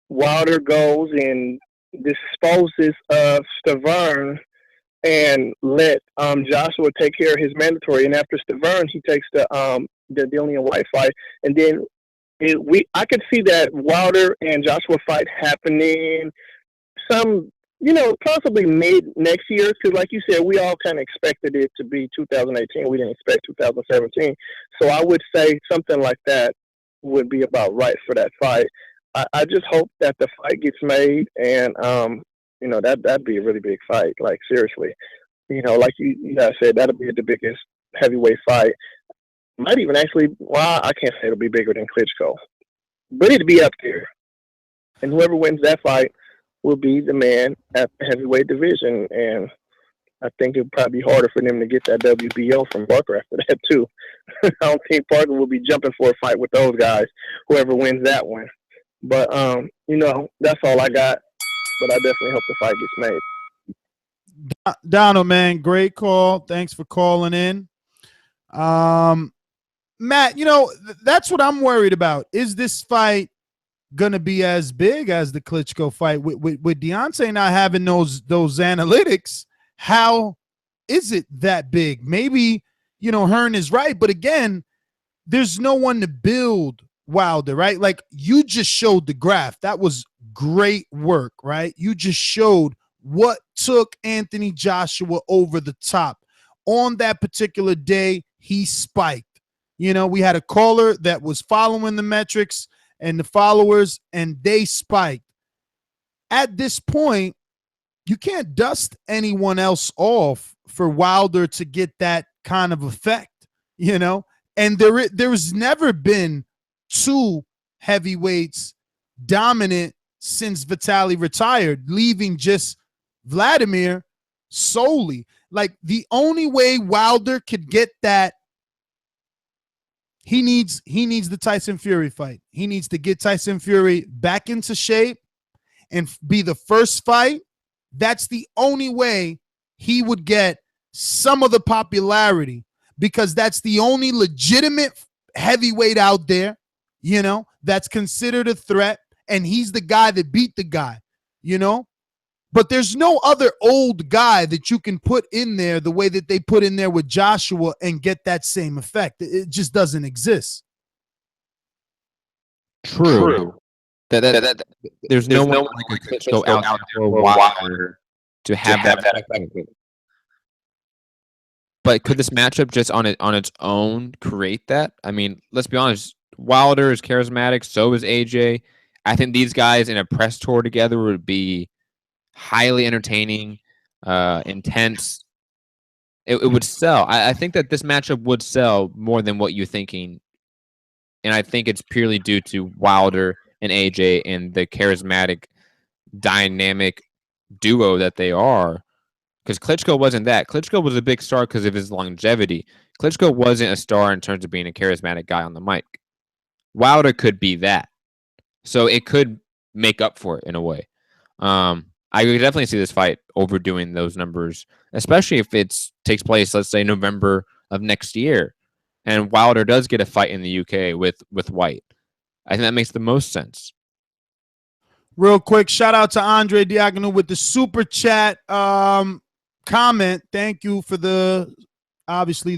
Wilder goes and disposes of Stavern and let Joshua take care of his mandatory. And after Stavern, he takes the Dillian Whyte fight. And then I could see that Wilder and Joshua fight happening possibly mid next year. Because like you said, we all kind of expected it to be 2018. We didn't expect 2017. So I would say something like that would be about right for that fight. I just hope that the fight gets made, and that'd be a really big fight. Like seriously, like you guys said, that'll be the biggest heavyweight fight. Might even actually, I can't say it'll be bigger than Klitschko, but it'd be up there. And whoever wins that fight will be the man at the heavyweight division. And I think it'll probably be harder for them to get that WBO from Parker after that too. I don't think Parker will be jumping for a fight with those guys. Whoever wins that one. But, that's all I got. But I definitely hope the fight gets made. Donald, man, great call. Thanks for calling in. Matt, that's what I'm worried about. Is this fight going to be as big as the Klitschko fight? With Deontay not having those analytics, how is it that big? Maybe, Hearn is right. But again, there's no one to build Wilder, right? Like you just showed the graph. That was great work, right? You just showed what took Anthony Joshua over the top. On that particular day, he spiked. We had a caller that was following the metrics and the followers, and they spiked. At this point, you can't dust anyone else off for Wilder to get that kind of effect, And there's never been two heavyweights dominant since Vitaly retired, leaving just Wladimir solely. Like, the only way Wilder could get that, he needs the Tyson Fury fight. He needs to get Tyson Fury back into shape and be the first fight. That's the only way he would get some of the popularity, because that's the only legitimate heavyweight out there, you know, that's considered a threat, and he's the guy that beat the guy, you know. But there's no other old guy that you can put in there the way that they put in there with Joshua and get that same effect. It just doesn't exist. True. There's no one like a Klitschko out there for Wilder to have that effect. But could this matchup just on its own create that? I mean, let's be honest. Wilder is charismatic. So is AJ. I think these guys in a press tour together would be highly entertaining, intense. It would sell. I think that this matchup would sell more than what you're thinking. And I think it's purely due to Wilder and AJ and the charismatic, dynamic duo that they are. Because Klitschko wasn't that. Klitschko was a big star because of his longevity. Klitschko wasn't a star in terms of being a charismatic guy on the mic. Wilder could be that. So it could make up for it in a way. I could definitely see this fight overdoing those numbers, especially if it takes place, let's say, November of next year. And Wilder does get a fight in the UK with Whyte. I think that makes the most sense. Real quick, shout out to Andre Diagonal with the super chat comment. Thank you for the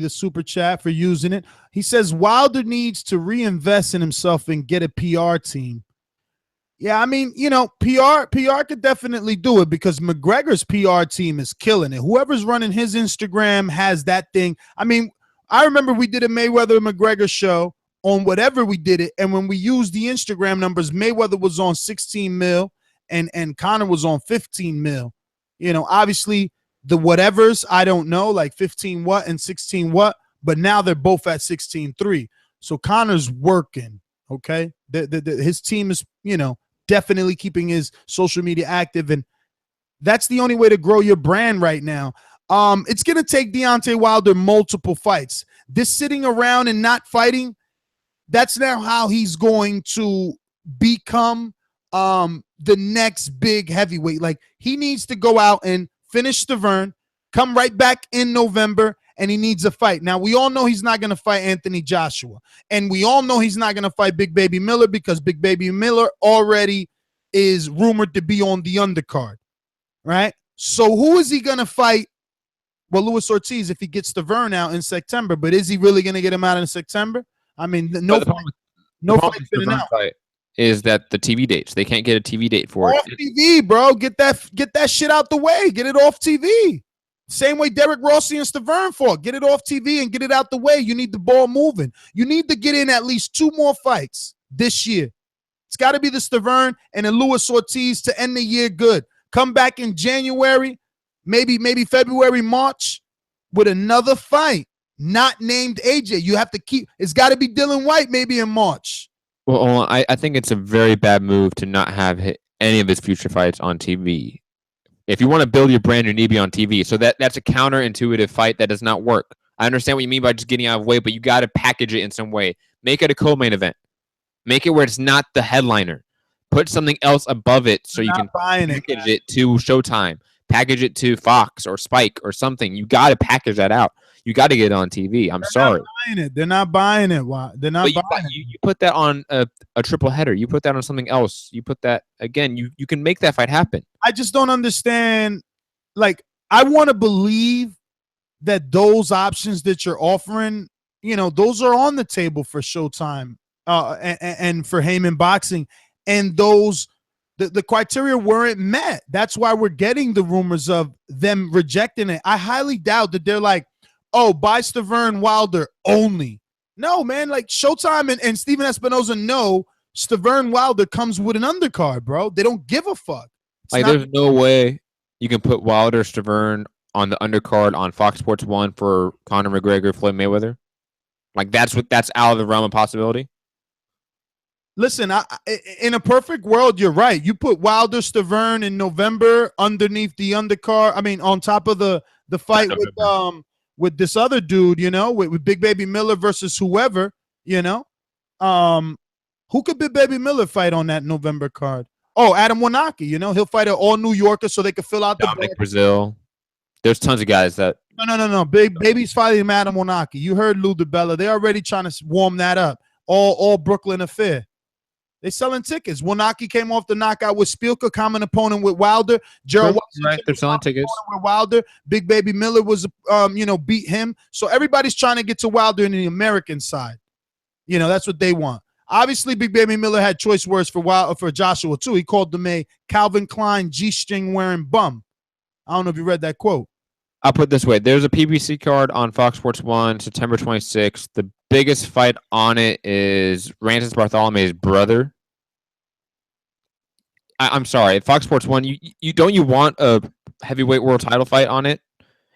super chat, for using it. He says Wilder needs to reinvest in himself and get a PR team. Yeah, I mean, you know, PR could definitely do it, because McGregor's PR team is killing it. Whoever's running his Instagram has that thing. I mean, I remember we did a Mayweather-McGregor show on whatever we did it, and when we used the Instagram numbers, Mayweather was on 16 mil and Conor was on 15 mil. You know, obviously the whatevers, I don't know, like 15 what and 16 what, but now they're both at 16.3. So Conor's working, okay? His team is, you know, definitely keeping his social media active, and that's the only way to grow your brand right now. It's going to take Deontay Wilder multiple fights. This sitting around and not fighting, that's now how he's going to become the next big heavyweight. Like, he needs to go out and finish Stavern, come right back in November, and he needs a fight. Now, we all know he's not going to fight Anthony Joshua, and we all know he's not going to fight Big Baby Miller, because Big Baby Miller already is rumored to be on the undercard, right? So who is he going to fight? Well, Luis Ortiz, if he gets Stavern out in September, but is he really going to get him out in September? I mean, no fight is that the TV dates. They can't get a TV date for off it. TV, bro. Get that shit out the way. Get it off TV. Same way Derek Rossi and Stavern fought. Get it off TV and get it out the way. You need the ball moving. You need to get in at least 2 more fights this year. It's got to be the Stavern and the Luis Ortiz to end the year good. Come back in January, maybe February, March, with another fight not named AJ. You have to keep. It's got to be Dylan Whyte maybe in March. Well, I think it's a very bad move to not have any of his future fights on TV. If you want to build your brand, you need to be on TV. So that's a counterintuitive fight that does not work. I understand what you mean by just getting out of the way, but you got to package it in some way. Make it a co-main event. Make it where it's not the headliner. Put something else above it so you can package it to Showtime. Package it to Fox or Spike or something. You got to package that out. You got to get it on TV. I'm sorry. They're not buying it. Why? They're not buying it. You put that on a triple header. You put that on something else. You put that again. You can make that fight happen. I just don't understand. Like, I want to believe that those options that you're offering, you know, those are on the table for Showtime and for Heyman Boxing, and those the criteria weren't met. That's why we're getting the rumors of them rejecting it. I highly doubt that they're like, oh, buy Stavern Wilder only. No, man, like Showtime and Steven Espinoza know Stavern Wilder comes with an undercard, bro. They don't give a fuck. There's no way you can put Wilder Stavern on the undercard on Fox Sports 1 for Conor McGregor, Floyd Mayweather. Like, that's out of the realm of possibility. Listen, in a perfect world, you're right. You put Wilder Stavern in November underneath the undercard. I mean, on top of the fight with this other dude, you know, with Big Baby Miller versus whoever, you know. Who could Big Baby Miller fight on that November card? Oh, Adam Wanaki. You know, he'll fight an all New Yorker so they can fill out Dominic Brazil. There's tons of guys that. No. Big Baby's fighting Adam Wanaki. You heard Lou DiBella. They're already trying to warm that up. All Brooklyn affair. They selling tickets. Wanaki came off the knockout with Spielka, common opponent with Wilder. Gerald Watson, right, they're selling tickets with Wilder. Big Baby Miller was, beat him. So everybody's trying to get to Wilder in the American side. You know, that's what they want. Obviously, Big Baby Miller had choice words for Joshua too. He called them a Calvin Klein G-string wearing bum. I don't know if you read that quote. I'll put it this way. There's a PBC card on Fox Sports 1, September 26th. The biggest fight on it is Rantis Bartholomew's brother. I'm sorry. Fox Sports 1, you want a heavyweight world title fight on it?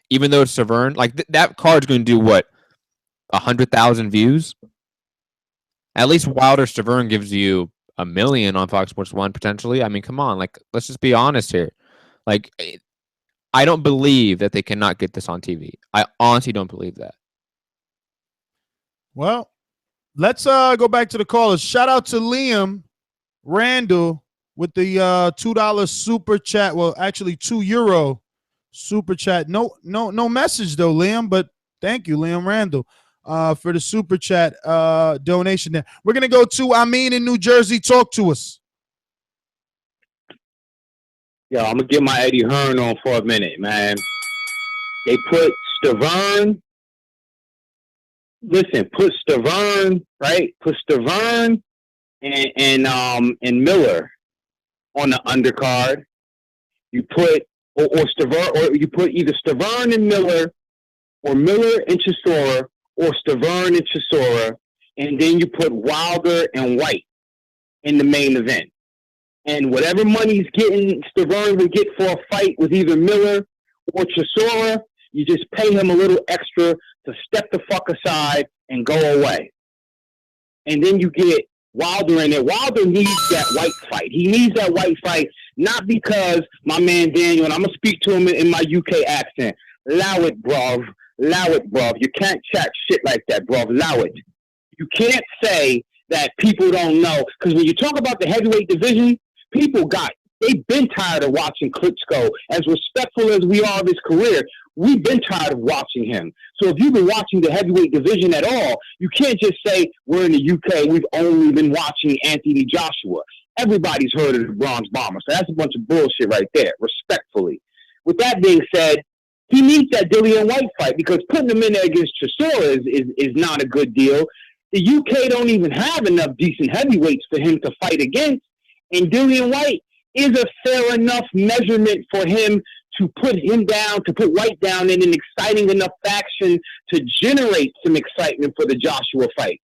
Even though it's Severn? Like, that card's going to do, what, 100,000 views? At least Wilder Severn gives you 1 million on Fox Sports 1, potentially. I mean, come on. Like, let's just be honest here. Like, I don't believe that they cannot get this on TV. I honestly don't believe that. Well, let's go back to the callers. Shout out to Liam Randall with the $2 super chat. Well, actually €2 super chat. No message though, Liam, but thank you, Liam Randall, for the super chat donation there. We're gonna go to Amin in New Jersey. Talk to us. Yo, I'm gonna get my Eddie Hearn on for a minute, man. They put Stavern. Listen, put Stavern, right? Put Stavern and Miller on the undercard. You put or Stavern, or you put either Stavern and Miller, or Miller and Chisora, or Stavern and Chisora, and then you put Wilder and Whyte in the main event. And whatever money he's getting, Stavern will get for a fight with either Miller or Chisora, you just pay him a little extra to step the fuck aside and go away. And then you get Wilder in there. Wilder needs that Whyte fight. He needs that Whyte fight, not because my man Daniel, and I'm going to speak to him in my UK accent. Allow it, bruv. Allow it, bruv. You can't chat shit like that, bruv. Allow it. You can't say that people don't know. Because when you talk about the heavyweight division, they've been tired of watching Klitschko. As respectful as we are of his career, we've been tired of watching him. So if you've been watching the heavyweight division at all, you can't just say we're in the UK, we've only been watching Anthony Joshua. Everybody's heard of the Bronze Bomber. So that's a bunch of bullshit right there, respectfully. With that being said, he needs that Dillian Whyte fight, because putting him in there against Chisora is not a good deal. The UK don't even have enough decent heavyweights for him to fight against. And Dillian Whyte is a fair enough measurement for him to put Whyte down in an exciting enough faction to generate some excitement for the Joshua fight.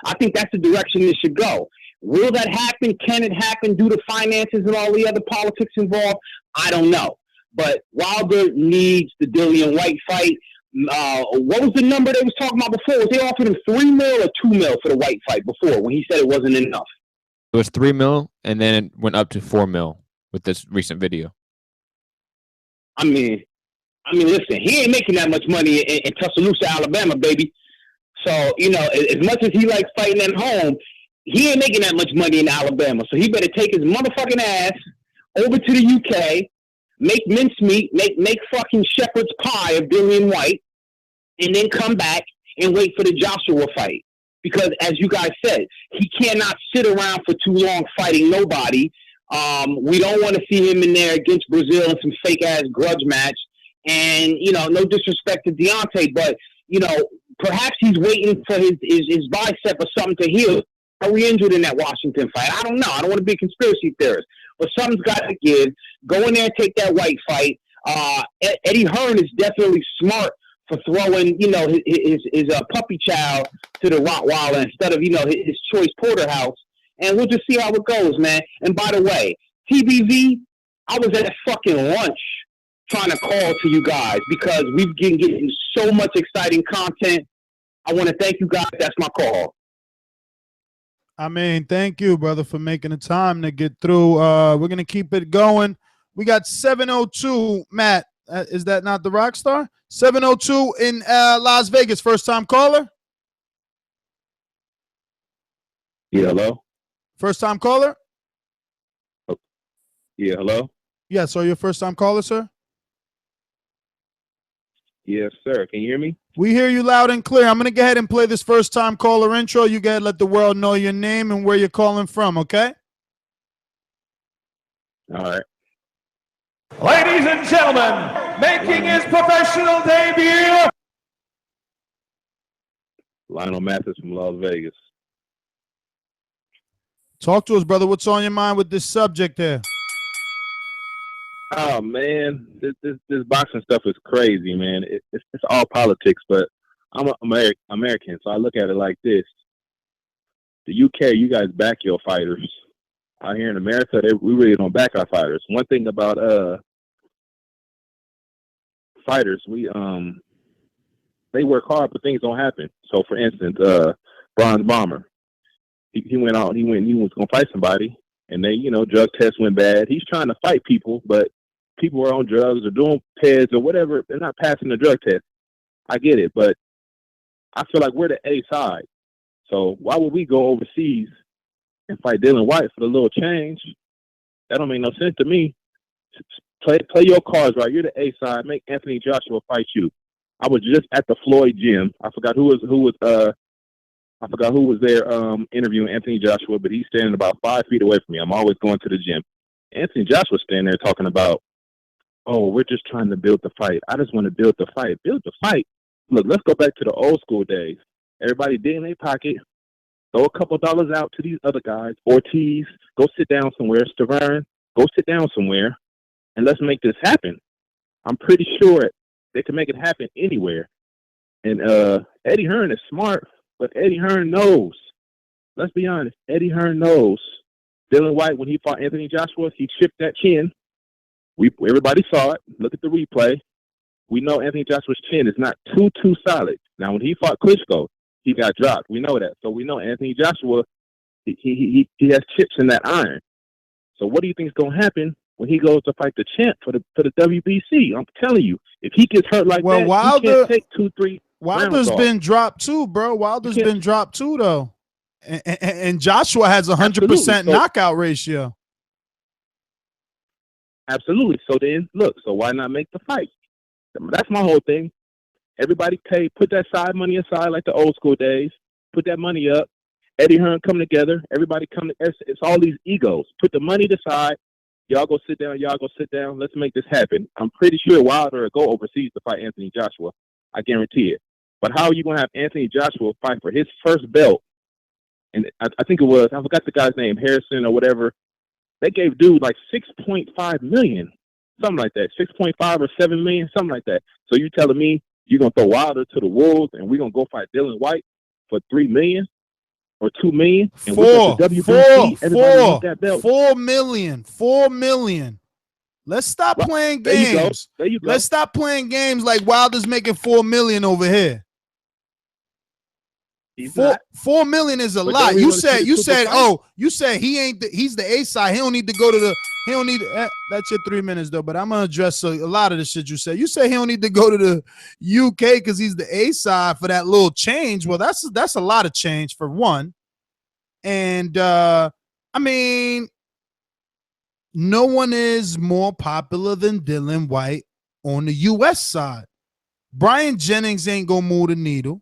I think that's the direction it should go. Will that happen? Can it happen due to finances and all the other politics involved? I don't know. But Wilder needs the Dillian Whyte fight. What was the number they was talking about before? Was they offered him $3 million or $2 million for the Whyte fight before, when he said it wasn't enough? It was $3 million, and then it went up to $4 million with this recent video. I mean, listen, he ain't making that much money in Tuscaloosa, Alabama, baby. So, you know, as much as he likes fighting at home, he ain't making that much money in Alabama. So he better take his motherfucking ass over to the UK, make mincemeat, make fucking shepherd's pie of Dillian Whyte, and then come back and wait for the Joshua fight. Because, as you guys said, he cannot sit around for too long fighting nobody. We don't want to see him in there against Brazil in some fake-ass grudge match. And, you know, no disrespect to Deontay, but, you know, perhaps he's waiting for his bicep or something to heal. Are we injured in that Washington fight? I don't know. I don't want to be a conspiracy theorist. But something's got to give. Go in there and take that Whyte fight. Eddie Hearn is definitely smart for throwing, you know, his puppy child to the Rottweiler instead of, you know, his choice porterhouse. And we'll just see how it goes, man. And by the way, TBV, I was at fucking lunch trying to call to you guys because we've been getting so much exciting content. I want to thank you guys. That's my call. I mean, thank you, brother, for making the time to get through. We're going to keep it going. We got 702, Matt. Is that not the rock star? 702 in Las Vegas. First time caller? Yeah, hello? First time caller? Yeah, hello? Yeah, so you're first time caller, sir? Yes, sir. Can you hear me? We hear you loud and clear. I'm going to go ahead and play this first time caller intro. You got to let the world know your name and where you're calling from, okay? All right. Ladies and gentlemen, making his professional debut. Lionel Mathis from Las Vegas. Talk to us, brother. What's on your mind with this subject here? Oh man, this boxing stuff is crazy, man. It's all politics, but I'm an American, so I look at it like this: the UK, you guys back your fighters. Out here in America, we really don't back our fighters. One thing about fighters, they work hard, but things don't happen. So, for instance, Bronze Bomber, he went out, he was gonna fight somebody, and they, drug tests went bad. He's trying to fight people, but people are on drugs or doing PEDs or whatever. They're not passing the drug test. I get it, but I feel like we're the A side. So why would we go overseas and fight Dylan Whyte for the little change? That don't make no sense to me. Play your cards right. You're the A side. Make Anthony Joshua fight you. I was just at the Floyd gym. I forgot who was there interviewing Anthony Joshua, but he's standing about 5 feet away from me. I'm always going to the gym. Anthony Joshua's standing there talking about, oh, we're just trying to build the fight. I just want to build the fight. Build the fight. Look, let's go back to the old school days. Everybody dig in their pocket, throw a couple dollars out to these other guys. Ortiz, go sit down somewhere. Stavern, go sit down somewhere, and let's make this happen. I'm pretty sure they can make it happen anywhere. And Eddie Hearn is smart, but Eddie Hearn knows. Let's be honest. Eddie Hearn knows. Dylan Whyte, when he fought Anthony Joshua, he chipped that chin. Everybody saw it. Look at the replay. We know Anthony Joshua's chin is not too solid. Now, when he fought Klitschko, he got dropped. We know that. So we know Anthony Joshua, he has chips in that iron. So what do you think is going to happen when he goes to fight the champ for the WBC? I'm telling you, if he gets hurt like that, Wilder, he can't take 2-3 Wilder's been dropped too, bro. Wilder's been dropped too, though. And Joshua has 100% knockout ratio. Absolutely. So then, look, so why not make the fight? That's my whole thing. Everybody put that side money aside like the old school days. Put that money up. Eddie Hearn come together. Everybody come together. It's all these egos. Put the money aside. Y'all go sit down. Y'all go sit down. Let's make this happen. I'm pretty sure Wilder will go overseas to fight Anthony Joshua. I guarantee it. But how are you going to have Anthony Joshua fight for his first belt? And I think it was, I forgot the guy's name, Harrison or whatever. They gave dude like $6.5 million, something like that, 6.5 or 7 million, something like that. So you telling me you're gonna throw Wilder to the wolves and we're gonna go fight Dylan Whyte for $3 million or $2 million? And $4 million. Let's stop playing games. There you go. Let's stop playing games like Wilder's making $4 million over here. $4 million is a lot. You said he's the A side. He don't need to go to that's your 3 minutes though. But I'm gonna address a lot of the shit you said. You say he don't need to go to the UK because he's the A side for that little change. Well, that's a lot of change for one. And I mean, no one is more popular than Dylan Whyte on the US side. Brian Jennings ain't gonna move the needle.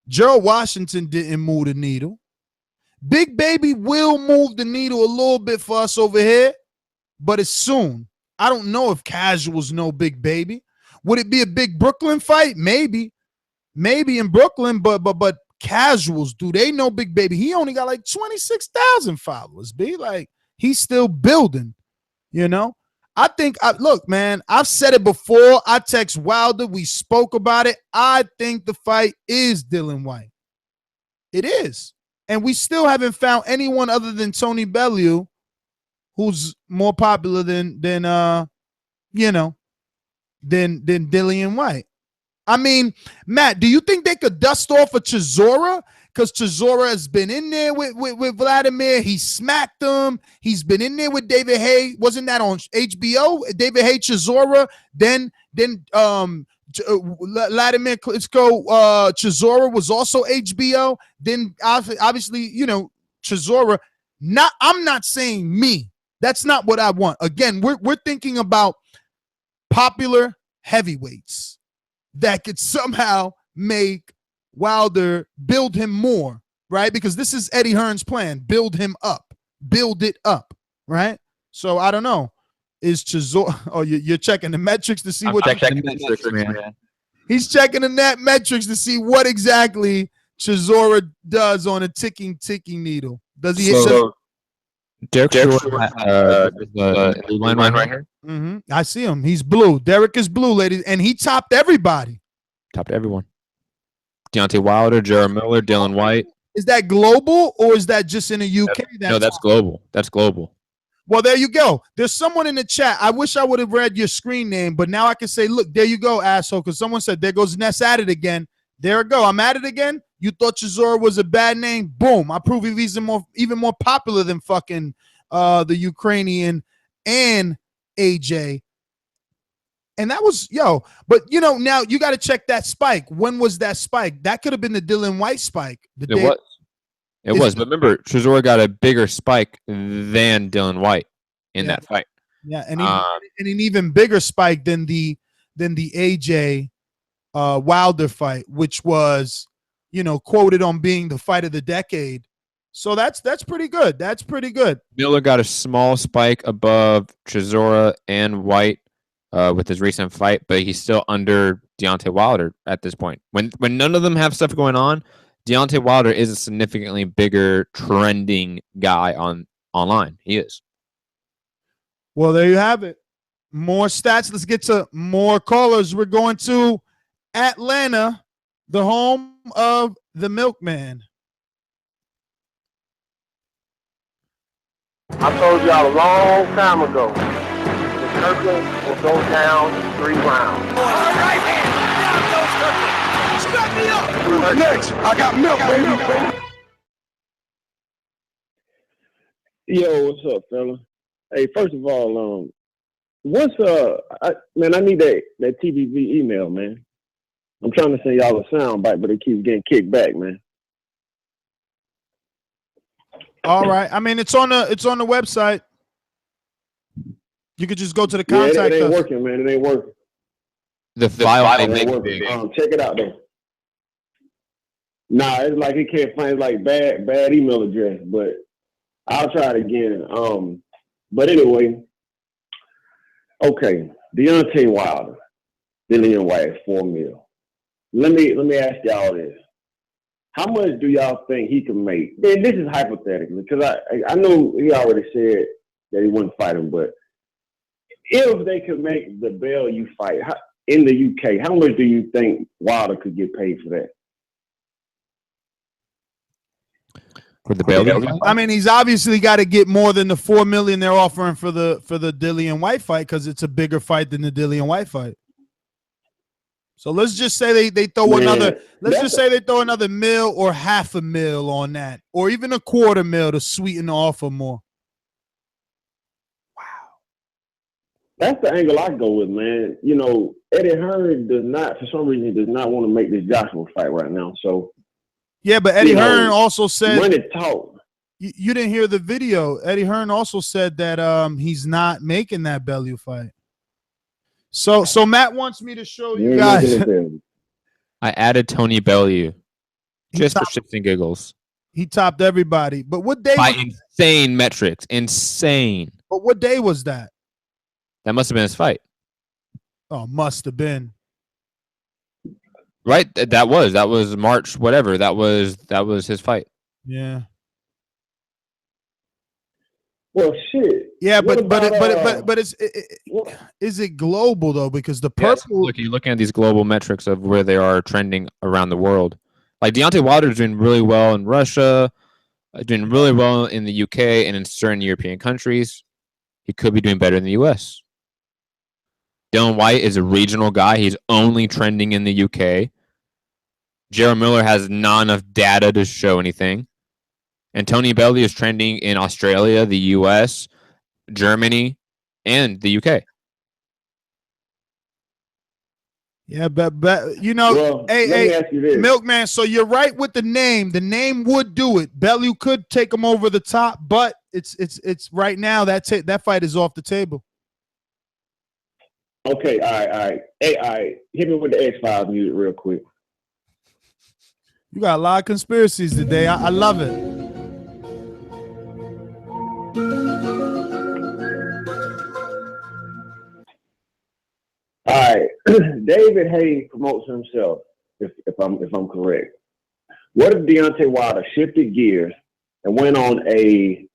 Gerald Washington didn't move the needle. Big Baby will move the needle a little bit for us over here, but it's soon. I don't know if casuals know Big Baby. Would it be a big Brooklyn fight? Maybe in Brooklyn, but casuals, do they know Big Baby? He only got like 26,000 followers, B. Like, he's still building, you know? I think, look, man, I've said it before. I text Wilder. We spoke about it. I think the fight is Dylan Whyte. It is. And we still haven't found anyone other than Tony Bellew who's more popular than Dillian Whyte. I mean, Matt, do you think they could dust off a Chisora? because Chisora has been in there with Wladimir. He smacked him. He's been in there with David Haye. Wasn't that on HBO? David Haye, Chisora. Then Wladimir Klitschko, Chisora was also HBO. Then obviously, Chisora. I'm not saying me. That's not what I want. Again, we're thinking about popular heavyweights that could somehow make Wilder build him more, right? Because this is Eddie Hearn's plan. Build him up. Build it up, right? So I don't know. Is Chisora... Oh, you're checking the metrics to see what... I'm checking the metrics, man. He's checking the net metrics to see what exactly Chisora does on a ticking needle. Does he... Derek the line right here. Mm-hmm. I see him. He's blue. Derek is blue, ladies, and he topped everybody. Topped everyone. Deontay Wilder, Jared Miller, Dylan Whyte. Is that global or is that just in the UK? No, that's global. That's global. Well, there you go. There's someone in the chat. I wish I would have read your screen name, but now I can say, look, there you go, asshole, because someone said, there goes Ness at it again. There it go. I'm at it again. You thought Chisora was a bad name? Boom. I prove he's even more popular than fucking the Ukrainian and AJ. And that was, but now you got to check that spike. When was that spike? That could have been the Dylan Whyte spike. It was. But remember, Chisora got a bigger spike than Dylan Whyte in that fight. Yeah, and an even bigger spike than the AJ Wilder fight, which was, quoted on being the fight of the decade. So that's pretty good. That's pretty good. Miller got a small spike above Chisora and Whyte with his recent fight, but he's still under Deontay Wilder at this point. When none of them have stuff going on, Deontay Wilder is a significantly bigger trending guy online. He is. Well, there you have it. More stats. Let's get to more callers. We're going to Atlanta, the home of the Milkman. I told y'all a long time ago, the Kirkland will go down in 3 rounds. Right hand, down goes Kirkland. Strap me up. Who's next? I got milk, baby. Yo, what's up, fella? Hey, first of all, I need that TBV email, man. I'm trying to send y'all a sound bite, but it keeps getting kicked back, man. All right. I mean, it's on the website. You could just go to the contact. It ain't working, man. It ain't working. The file ain't working. Check it out, though. Nah, it's like it can't find like bad email address, but I'll try it again. But anyway, okay. Deontay Wilder, Dillian Whyte, $4 million. Let me ask y'all this. How much do y'all think he can make? Man, this is hypothetical because I know he already said that he wouldn't fight him, but if they could make the Bellew fight in the UK, how much do you think Wilder could get paid for that? For the Bellew? I mean, he's obviously got to get more than the $4 million they're offering for the Dillian Whyte fight because it's a bigger fight than the Dillian Whyte fight. So let's just say they throw another. Let's just say they throw another $1 or $500,000 on that, or even a $250,000 to sweeten the offer more. That's the angle I go with, man. Eddie Hearn for some reason, does not want to make this Joshua fight right now. So, yeah, but Eddie Hearn also said money talk. You didn't hear the video. Eddie Hearn also said that he's not making that Bellew fight. So Matt wants me to show you guys. I added Tony Bellew just for shits and giggles. He topped everybody. But what day? By insane metrics. Insane. But what day was that? That must have been his fight. Oh, must have been. Right? That was March, whatever. That was his fight. Yeah. Well, shit. Yeah, but is it global though? Because the purple. Look, you're looking at these global metrics of where they are trending around the world. Like Deontay Wilder is doing really well in Russia, doing really well in the UK and in certain European countries. He could be doing better in the US. Dylan Whyte is a regional guy. He's only trending in the UK. Jarrell Miller has not enough data to show anything. And Tony Bellew is trending in Australia, the US, Germany, and the UK. Yeah, but you know, Well, hey, let me ask you this. Milkman. So you're right with the name. The name would do it. Bellew could take him over the top, but it's right now that fight is off the table. Okay, all right. Hey, all right. Hit me with the X-Files music real quick. You got a lot of conspiracies today. I love it. All right. David Hayes promotes himself, if I'm correct. What if Deontay Wilder shifted gears and went on a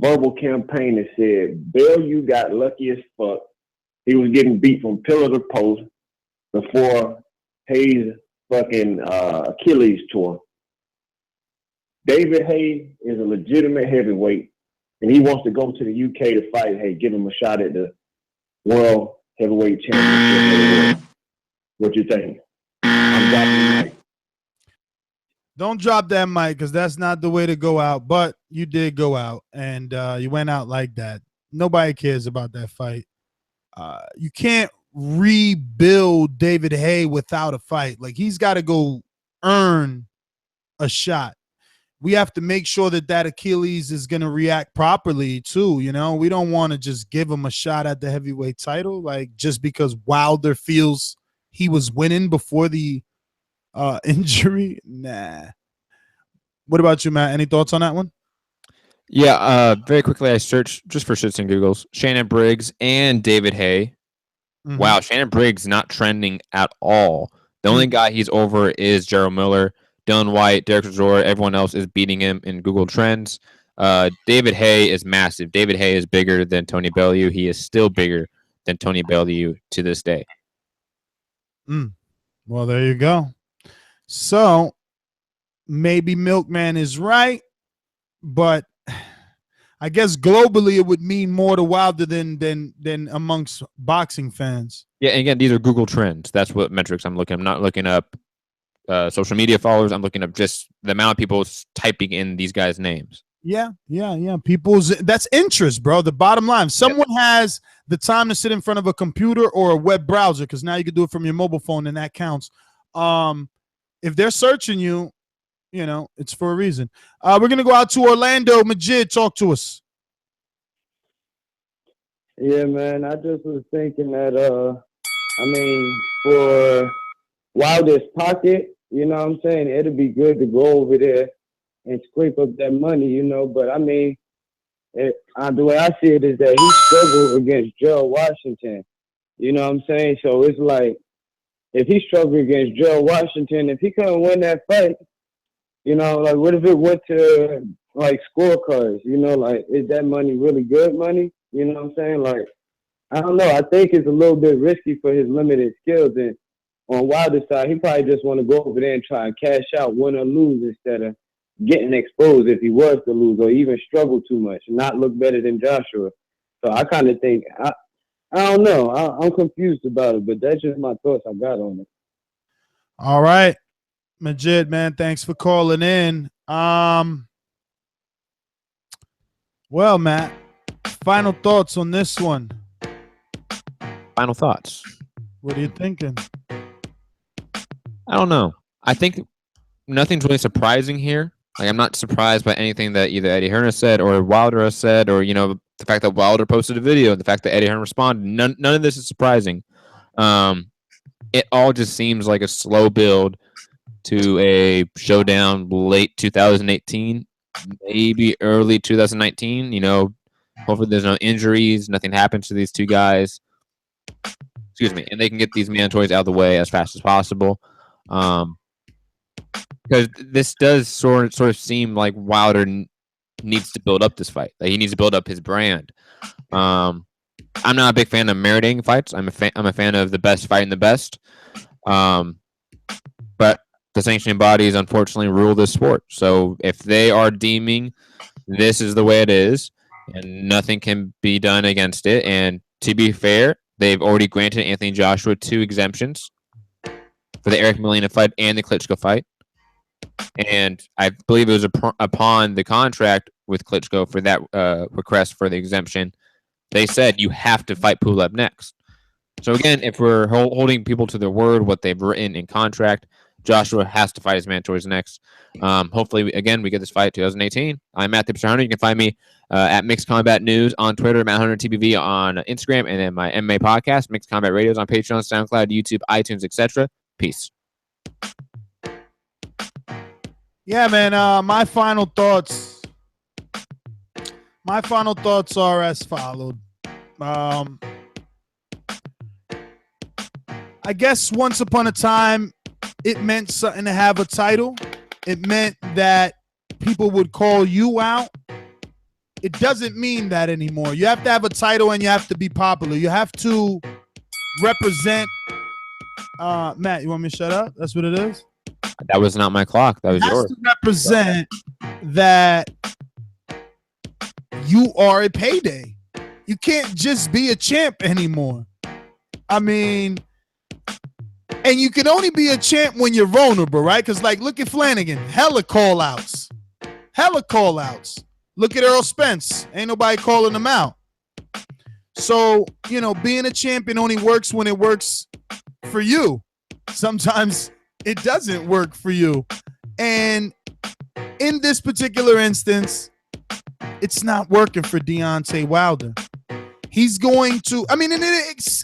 verbal campaign that said, Bellew got lucky as fuck. He was getting beat from pillar to post before Hayes' fucking Achilles tore. David Hayes is a legitimate heavyweight, and he wants to go to the UK to fight. Hey, give him a shot at the World Heavyweight Championship. What you think? I'm dropping the mic. Don't drop that mic because that's not the way to go out. But you did go out, and you went out like that. Nobody cares about that fight. You can't rebuild David Hay without a fight. Like, he's got to go earn a shot. We have to make sure that Achilles is going to react properly too. You know, we don't want to just give him a shot at the heavyweight title, like just because Wilder feels he was winning before the injury. Nah. What about you, Matt? Any thoughts on that one? Yeah, very quickly, I searched just for shits and giggles. Shannon Briggs and David Hay. Mm-hmm. Wow, Shannon Briggs not trending at all. The only guy he's over is Jarrell Miller. Dylan Whyte, Derek Chisora, everyone else is beating him in Google Trends. David Hay is massive. David Hay is bigger than Tony Bellew. He is still bigger than Tony Bellew to this day. Well, there you go. So maybe Milkman is right, but I guess globally it would mean more to Wilder than amongst boxing fans. Yeah, and again, these are Google Trends. That's what metrics I'm looking. I'm not looking up social media followers. I'm looking up just the amount of people typing in these guys' names. Yeah. That's interest, bro. The bottom line, if someone has the time to sit in front of a computer or a web browser, because now you can do it from your mobile phone, and that counts. If they're searching you, you know, it's for a reason. We're gonna go out to Orlando. Majid, talk to us. Yeah, man. I just was thinking that for Wilder's pocket, you know what I'm saying, it'd be good to go over there and scrape up that money, you know. But I mean, the way I see it is that he struggled against Gerald Washington. You know what I'm saying? So it's like, if he struggled against Gerald Washington, if he couldn't win that fight, you know, like, what if it went to, like, scorecards? You know, like, is that money really good money? You know what I'm saying? Like, I don't know. I think it's a little bit risky for his limited skills. And on Wilder's side, he probably just want to go over there and try and cash out, win or lose, instead of getting exposed if he was to lose or even struggle too much, not look better than Joshua. So I kind of think, I don't know. I'm confused about it, but that's just my thoughts I got on it. All right. Majid, man, thanks for calling in. Well, Matt, final thoughts on this one. Final thoughts. What are you thinking? I don't know. I think nothing's really surprising here. Like, I'm not surprised by anything that either Eddie Hearn has said or Wilder has said, or, you know, the fact that Wilder posted a video, the fact that Eddie Hearn responded. None of this is surprising. It all just seems like a slow build to a showdown late 2018, maybe early 2019. You know, hopefully there's no injuries, nothing happens to these two guys. Excuse me, and they can get these mandatories out of the way as fast as possible. Because this does sort of seem like Wilder needs to build up this fight. Like, he needs to build up his brand. I'm not a big fan of meriting fights. I'm a fan of the best fighting the best. But the sanctioning bodies unfortunately rule this sport. So if they are deeming this is the way it is, and nothing can be done against it, and to be fair, they've already granted Anthony Joshua 2 exemptions for the Eric Molina fight and the Klitschko fight. And I believe it was upon the contract with Klitschko for that request for the exemption, they said you have to fight Pulev next. So again, if we're holding people to their word, what they've written in contract, Joshua has to fight his mandatories next. Hopefully, again, we get this fight 2018. I'm Matt Hipster Hunter. You can find me at Mixed Combat News on Twitter, Matt Hunter TBV on Instagram, and then my MMA podcast, Mixed Combat Radios on Patreon, SoundCloud, YouTube, iTunes, etc. Peace. Yeah, man. My final thoughts are as followed. I guess once upon a time, it meant something to have a title. It meant that people would call you out. It doesn't mean that anymore. You have to have a title and you have to be popular. You have to represent. Matt, you want me to shut up? That's what it is? That was not my clock. That was yours. To represent that you are a payday. You can't just be a champ anymore. I mean, and you can only be a champ when you're vulnerable, right? Because, like, look at Flanagan. Hella call-outs. Look at Earl Spence. Ain't nobody calling him out. So, you know, being a champion only works when it works for you. Sometimes it doesn't work for you. And in this particular instance, it's not working for Deontay Wilder. He's going to, I mean, and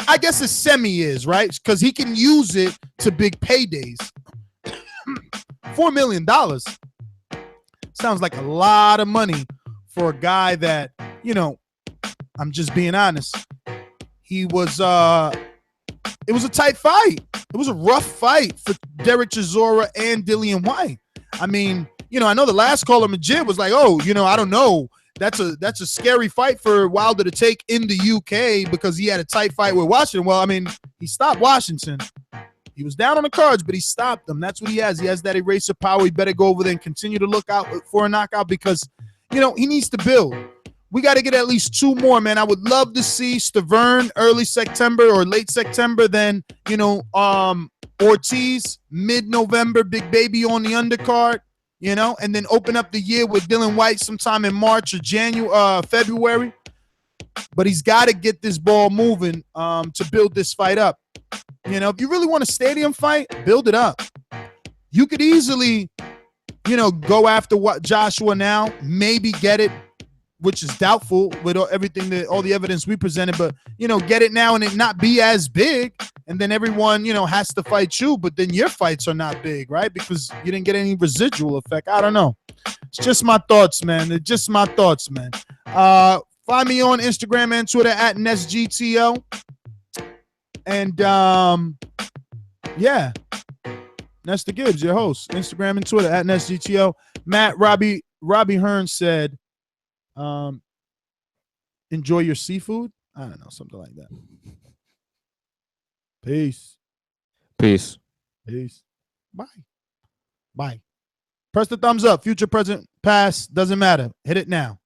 I guess a semi is, right? Because he can use it to big paydays. $4 million. Sounds like a lot of money for a guy that, you know, I'm just being honest. He was, it was a tight fight. It was a rough fight for Derek Chisora and Dillian Whyte. I mean, you know, I know the last caller, Majid, was like, oh, you know, I don't know. That's a scary fight for Wilder to take in the UK because he had a tight fight with Washington. Well, I mean, he stopped Washington. He was down on the cards, but he stopped them. That's what he has. He has that eraser power. He better go over there and continue to look out for a knockout because, you know, he needs to build. We got to get at least 2 more, man. I would love to see Stavern early September or late September. Then, you know, Ortiz mid-November, Big Baby on the undercard. You know, and then open up the year with Dillian Whyte sometime in March or February. But he's got to get this ball moving to build this fight up. You know, if you really want a stadium fight, build it up. You could easily, you know, go after Joshua now, maybe get it, which is doubtful with all the evidence we presented, but, you know, get it now and it not be as big. And then everyone, you know, has to fight you, but then your fights are not big, right? Because you didn't get any residual effect. I don't know. It's just my thoughts, man. Find me on Instagram and Twitter at NestGTO. And, yeah. Nestor Gibbs, your host. Instagram and Twitter at NestGTO. Matt, Robbie Hearn said, enjoy your seafood. I don't know, something like that. Peace. Bye. Press the thumbs up. Future, present, past, doesn't matter. Hit it now.